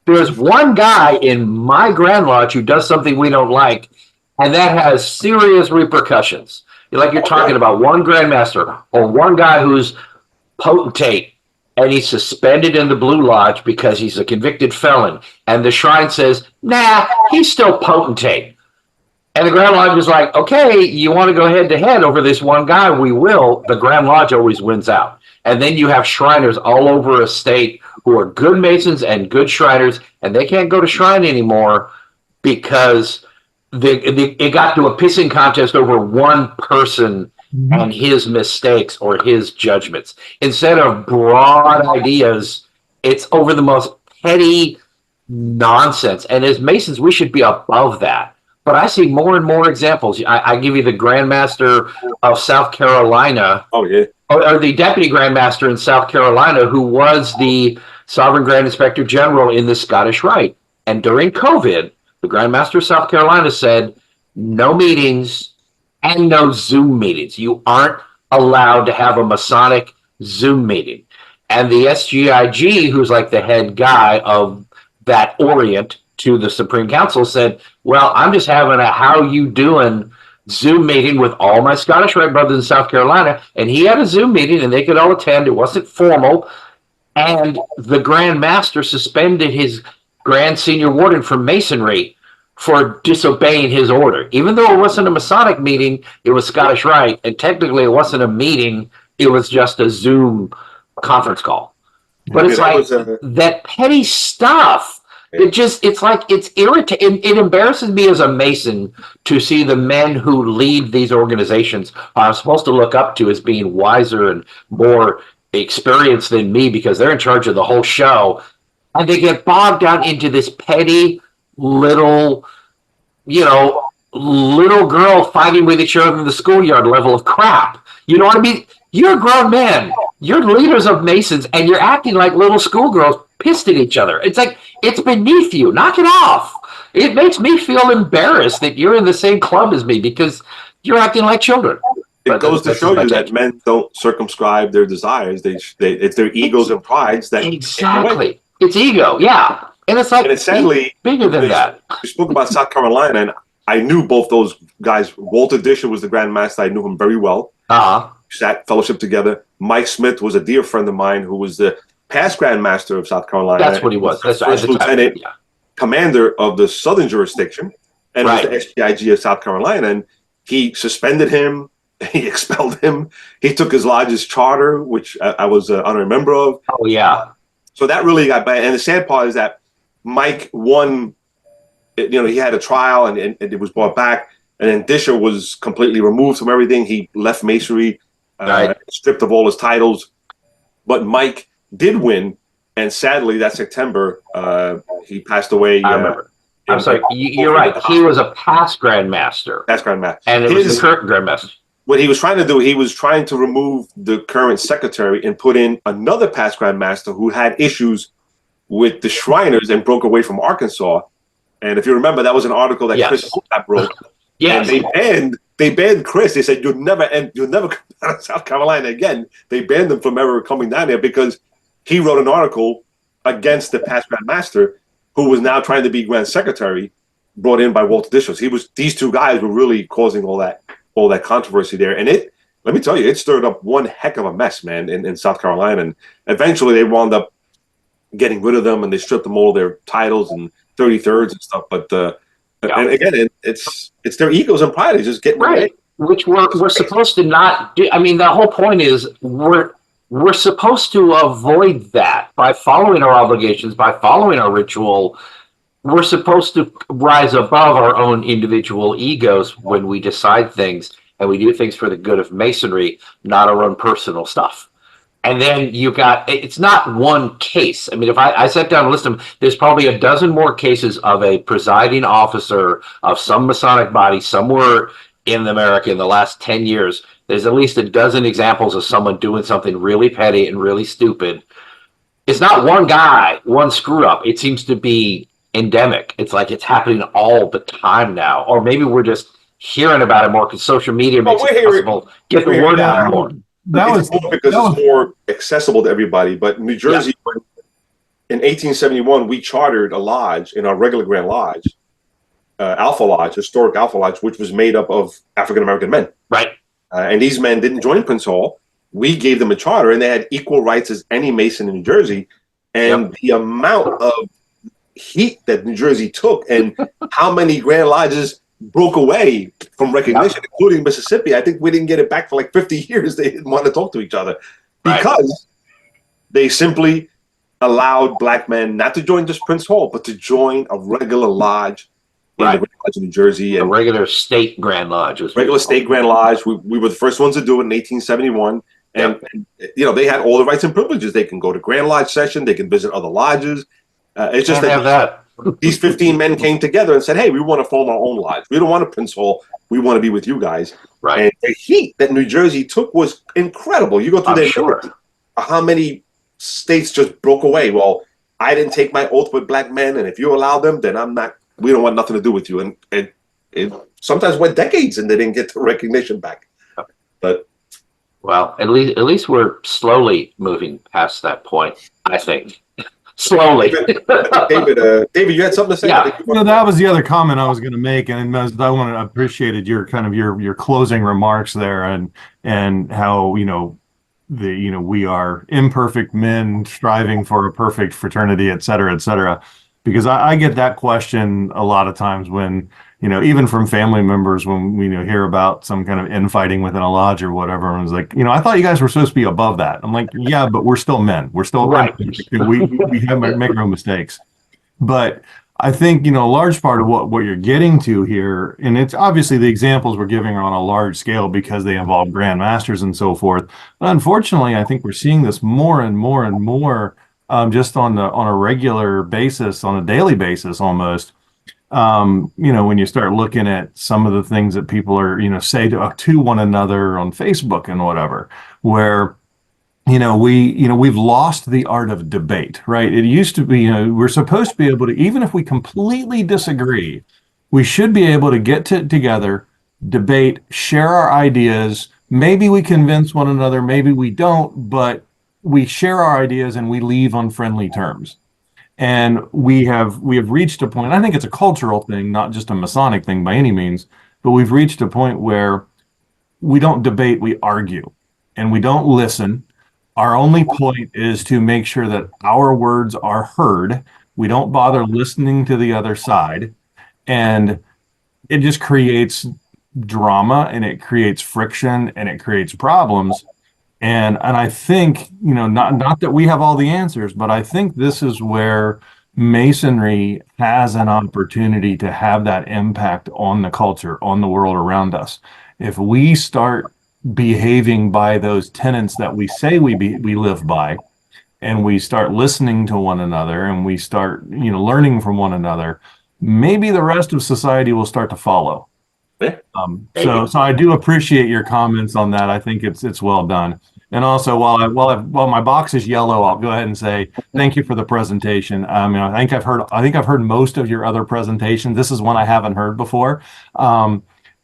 There's one guy in my Grand Lodge who does something we don't like, and that has serious repercussions. Like you're talking about one Grandmaster or one guy who's potentate, and he's suspended in the Blue Lodge because he's a convicted felon. And the shrine says, nah, he's still potentate. And the Grand Lodge is like, okay, you want to go head to head over this one guy? We will. The Grand Lodge always wins out. And then you have Shriners all over a state who are good Masons and good Shriners, and they can't go to Shrine anymore because it got to a pissing contest over one person and his mistakes or his judgments. Instead of broad ideas, it's over the most petty nonsense. And as Masons, we should be above that. But I see more and more examples. I give you the Grandmaster of South Carolina. Oh, yeah. Or the Deputy Grandmaster in South Carolina, who was the Sovereign Grand Inspector General in the Scottish Rite. And during COVID, the Grandmaster of South Carolina said, no meetings and no Zoom meetings. You aren't allowed to have a Masonic Zoom meeting. And the SGIG, who's like the head guy of that Orient to the Supreme Council, said, well, I'm just having a how you doing Zoom meeting with all my Scottish Rite brothers in South Carolina. And he had a Zoom meeting and they could all attend. It wasn't formal. And the Grand Master suspended his Grand Senior Warden from Masonry for disobeying his order. Even though it wasn't a Masonic meeting, it was Scottish Rite, and technically it wasn't a meeting it was just a Zoom conference call. But it's Yeah, like was, that petty stuff. It's irritating. It embarrasses me as a Mason to see the men who lead these organizations I'm supposed to look up to as being wiser and more experienced than me because they're in charge of the whole show. And they get bogged down into this petty little, little girl fighting with each other in the schoolyard level of crap. You know what I mean? You're a grown man. You're leaders of Masons, and you're acting like little schoolgirls pissed at each other. It's like, it's beneath you. Knock it off. It makes me feel embarrassed that you're in the same club as me because you're acting like children. it goes to show you that men don't circumscribe their desires. It's their egos and prides that exactly. It's ego, yeah. And it's like, and it's sadly bigger than that. We spoke about South Carolina, and I knew both those guys. Walter Disher was the Grand Master. I knew him very well. Uh-huh. Sat fellowship together. Mike Smith was a dear friend of mine who was the past Grand Master of South Carolina. That's what he was. That's first lieutenant, commander of the southern jurisdiction, and was the SGIG of South Carolina. And he suspended him. He expelled him. He took his lodge's charter, which I was an honorary member of. Oh, yeah. So that really got bad. And the sad part is that Mike won. He had a trial and it was brought back. And then Disher was completely removed from everything. He left Masonry, stripped of all his titles. But Mike did win. And sadly, that September, he passed away. I remember. I'm sorry. You're right. He was a past Grand Master. Past Grand Master. And it was the current Grand Master. What he was trying to do, he was trying to remove the current secretary and put in another past Grand Master who had issues with the Shriners and broke away from Arkansas. And if you remember, that was an article that Chris Hotap wrote. Yes. And they banned Chris. They said, you'll never come down to South Carolina again. They banned him from ever coming down there because he wrote an article against the past Grand Master who was now trying to be Grand Secretary, brought in by Walter Disher. These two guys were really causing all that controversy there. And let me tell you, it stirred up one heck of a mess, man, in South Carolina. And eventually they wound up getting rid of them and they stripped them all their titles and 33rds and stuff. But and again, it's their egos and pride is just getting right, which we're supposed to not do. I mean, the whole point is we're supposed to avoid that by following our obligations, by following our ritual. We're supposed to rise above our own individual egos when we decide things, and we do things for the good of Masonry, not our own personal stuff. And then it's not one case. I mean, if I sat down and list them, there's probably a dozen more cases of a presiding officer of some Masonic body somewhere in America in the last 10 years. There's at least a dozen examples of someone doing something really petty and really stupid. It's not one guy, one screw up. It seems to be endemic. It's like it's happening all the time now. Or maybe we're just hearing about it more because social media makes it possible to get the word out more. It's more accessible to everybody. But New Jersey, in 1871, we chartered a lodge in our regular Grand Lodge, Alpha Lodge, historic Alpha Lodge, which was made up of African-American men. Right. And these men didn't join Prince Hall. We gave them a charter, and they had equal rights as any Mason in New Jersey. And the amount of heat that New Jersey took and how many Grand Lodges broke away from recognition, including Mississippi. I think we didn't get it back for like 50 years. They didn't want to talk to each other because they simply allowed black men not to join just Prince Hall, but to join a regular lodge in the Grand Lodge in New Jersey. And a regular state Grand Lodge. Regular state Grand Lodge. We were the first ones to do it in 1871. And, they had all the rights and privileges. They can go to Grand Lodge session. They can visit other lodges. It's just that these 15 men came together and said, hey, we want to form our own lodge. We don't want a Prince Hall. We want to be with you guys. Right. And the heat that New Jersey took was incredible. You go through how many states just broke away. Well, I didn't take my oath with black men, and if you allow them, then we don't want nothing to do with you. And it sometimes went decades and they didn't get the recognition back. But well, at least we're slowly moving past that point, I think. Slowly. David, you had something to say? Yeah. That was the other comment I was going to make, and I appreciated your kind of your closing remarks there, and how we are imperfect men striving for a perfect fraternity, et cetera, because I get that question a lot of times when even from family members when we hear about some kind of infighting within a lodge or whatever, and was like, I thought you guys were supposed to be above that. I'm like, yeah, but we're still men. We're still Right. we have make our own mistakes. But I think, a large part of what you're getting to here, and it's obviously the examples we're giving are on a large scale because they involve grandmasters and so forth. But unfortunately, I think we're seeing this more and more and more, just on a regular basis, on a daily basis almost. When you start looking at some of the things that people are, say to one another on Facebook and whatever, where we've lost the art of debate, right? It used to be, we're supposed to be able to, even if we completely disagree, we should be able to get together, debate, share our ideas. Maybe we convince one another, maybe we don't, but we share our ideas and we leave on friendly terms. And we have reached a point, I think it's a cultural thing, not just a Masonic thing by any means, but we've reached a point where we don't debate, we argue, and we don't listen. Our only point is to make sure that our words are heard. We don't bother listening to the other side. And it just creates drama, and it creates friction, and it creates problems. And I think, not that we have all the answers, but I think this is where Masonry has an opportunity to have that impact on the culture, on the world around us. If we start behaving by those tenets that we say we live by, and we start listening to one another, and we start learning from one another, maybe the rest of society will start to follow. Yeah. So I do appreciate your comments on that. I think it's well done. And also, while my box is yellow, I'll go ahead and say thank you for the presentation. I think I've heard most of your other presentations. This is one I haven't heard before.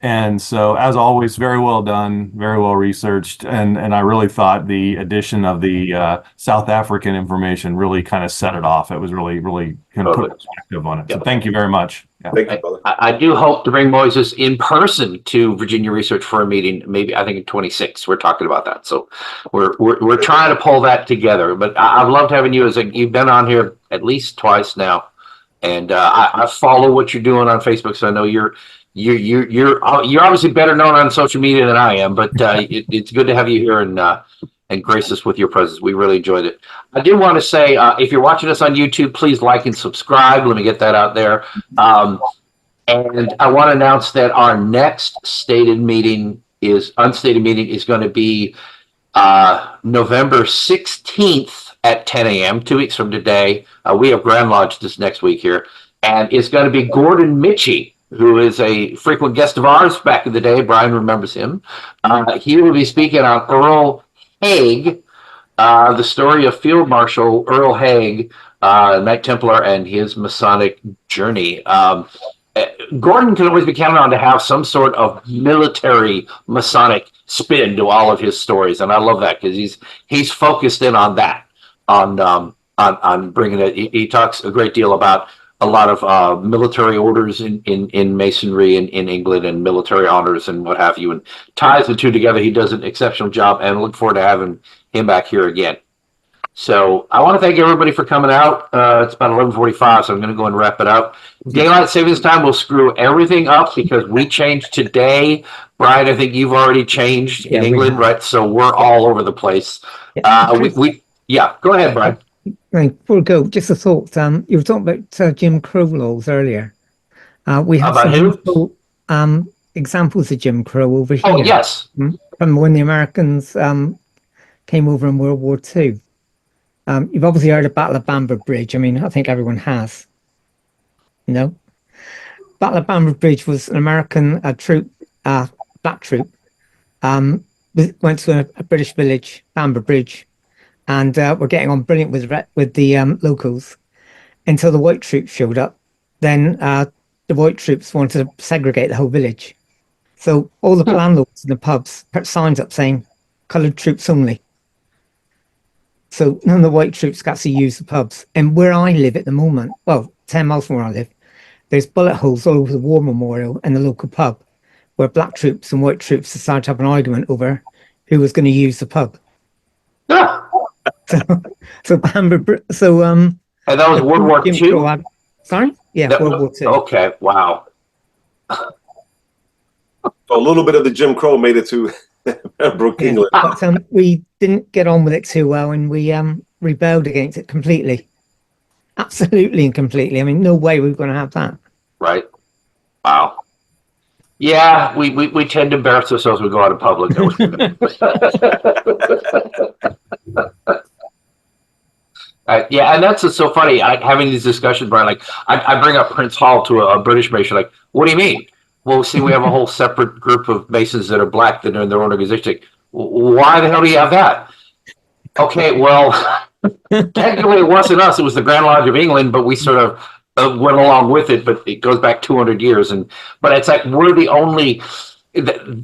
And so, as always, very well done, very well researched, and I really thought the addition of the South African information really kind of set it off. It was really kind of put perspective on it. So, thank you very much. Yeah. Thank you, brother. I do hope to bring Moises in person to Virginia Research for a meeting. Maybe I think in 26. We're talking about that, so we're trying to pull that together. But I've loved having you you've been on here at least twice now, and I follow what you're doing on Facebook, so I know you're obviously better known on social media than I am, but it's good to have you here and grace us with your presence. We really enjoyed it. I do want to say, if you're watching us on YouTube, please like and subscribe. Let me get that out there. And I want to announce that our next unstated meeting is going to be November 16th at 10 a.m., 2 weeks from today. We have Grand Lodge this next week here, and it's going to be Gordon Mitchie, who is a frequent guest of ours back in the day. Brian remembers him. He will be speaking on Earl Haig, the story of Field Marshal Earl Haig, Knight Templar, and his Masonic journey. Gordon can always be counted on to have some sort of military Masonic spin to all of his stories, and I love that because he's focused in on that, on bringing it. He talks a great deal about a lot of military orders in Masonry in England, and military honors and what have you, and ties the two together. He does an exceptional job, and I look forward to having him back here again. So I want to thank everybody for coming out. It's about 11:45, so I'm going to go and wrap it up. Daylight savings time will screw everything up because we changed today. Brian, I think you've already changed in England, right? So we're all over the place. Yeah, go ahead, Brian. Right, before we go, just a thought. You were talking about Jim Crow laws earlier. We have About some who? useful, examples of Jim Crow over here. Oh, yes. From when the Americans came over in World War II. You've obviously heard of Battle of Bamber Bridge. I mean, I think everyone has. No? Battle of Bamber Bridge was an American troop, black troop, went to a British village, Bamber Bridge, and were getting on brilliant with the locals until the white troops showed up. Then the white troops wanted to segregate the whole village. So all the landlords in the pubs put signs up saying, coloured troops only. So none of the white troops got to use the pubs. And where I live at the moment, well, 10 miles from where I live, there's bullet holes all over the war memorial and the local pub where black troops and white troops decided to have an argument over who was going to use the pub. So Bamber, and that was World War II? Sorry? Yeah, World War II. Okay, wow. So a little bit of the Jim Crow made it to Brook, Yeah, England. but we didn't get on with it too well, and we rebelled against it completely, absolutely and completely. I mean, no way we were going to have that. Right? Wow. Yeah, we tend to embarrass ourselves when we go out in public. Yeah, and that's what's so funny. Having these discussions, Brian. Like, I bring up Prince Hall to a British Mason. Like, what do you mean? Well, see, we have a whole separate group of Masons that are black that are in their own organization. Like, why the hell do you have that? Okay, well, technically it wasn't us. It was the Grand Lodge of England, but we sort of went along with it. But it goes back 200 years, but it's like we're the only.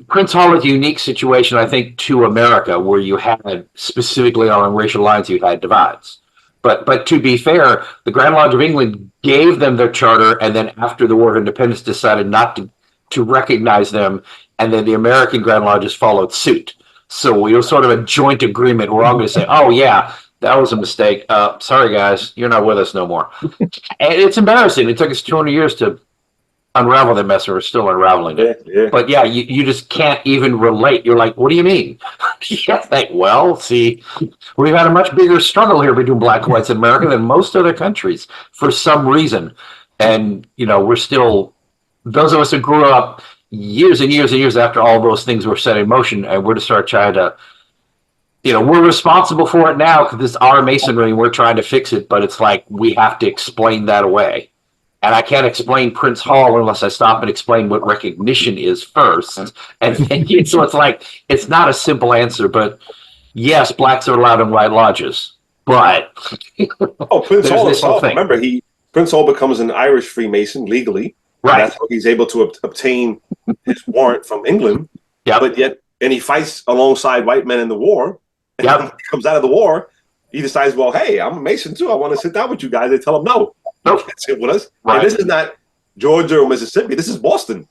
Prince Hall is a unique situation, I think, to America, where you had specifically on racial lines, you had divides. But to be fair, the Grand Lodge of England gave them their charter, and then after the War of Independence, decided not to recognize them, and then the American Grand Lodges followed suit. So we were sort of a joint agreement. We're all going to say, "Oh yeah, that was a mistake. Sorry guys, you're not with us no more." And it's embarrassing. It took us 200 years to unravel the mess, and we're still unraveling it. Yeah. But yeah, you just can't even relate. You're like, what do you mean? Yeah, like, well, see, we've had a much bigger struggle here between black and whites in America than most other countries for some reason. And, we're still, those of us who grew up years and years and years after all those things were set in motion, and we're to start trying to, we're responsible for it now because it's our masonry and we're trying to fix it. But it's like, we have to explain that away. And I can't explain Prince Hall unless I stop and explain what recognition is first. And so it's like, it's not a simple answer, but yes, blacks are allowed in white lodges, but Prince Hall this whole himself, thing. remember, Prince Hall becomes an Irish Freemason legally. Right. That's how he's able to obtain his warrant from England. Yep. But yet, and he fights alongside white men in the war. And Yep. when he comes out of the war, he decides, well, hey, I'm a Mason too. I want to sit down with you guys. They tell him, no, you Nope. can't sit with us. Right. And this is not Georgia or Mississippi. This is Boston,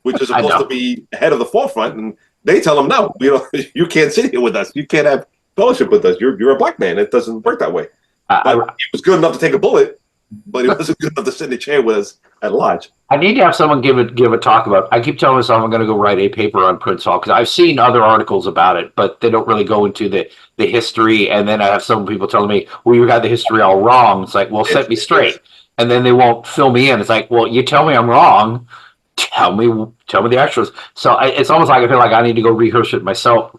which is I supposed know. to be ahead of the forefront. And they tell him, no, you can't sit here with us. You can't have fellowship with us. You're a black man. It doesn't work that way. But he was good enough to take a bullet, but he wasn't good enough to sit in the chair with us at lodge. I need to have someone give a talk about. I keep telling myself I'm going to go write a paper on Prince Hall because I've seen other articles about it, but they don't really go into the history. And then I have some people telling me, "Well, you got the history all wrong." It's like, well, set me straight, and then they won't fill me in. It's like, well, you tell me I'm wrong. Tell me the actuals. So it's almost like I feel like I need to go research it myself,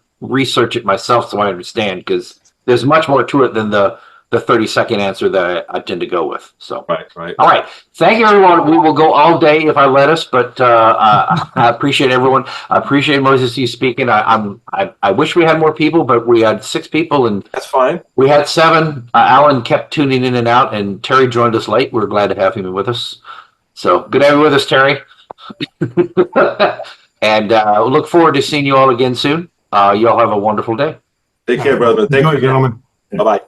so I understand because there's much more to it than the 30-second answer that I tend to go with. So, Right. all right. Thank you, everyone. We will go all day if I let us, but I appreciate everyone. I appreciate Moises, you speaking. I wish we had more people, but we had 6 people and That's fine. we had 7. Alan kept tuning in and out, and Terry joined us late. We're glad to have him with us. So good to have you with us, Terry. And look forward to seeing you all again soon. You all have a wonderful day. Take care, brother. Thank Enjoy, you, gentlemen. Bye-bye.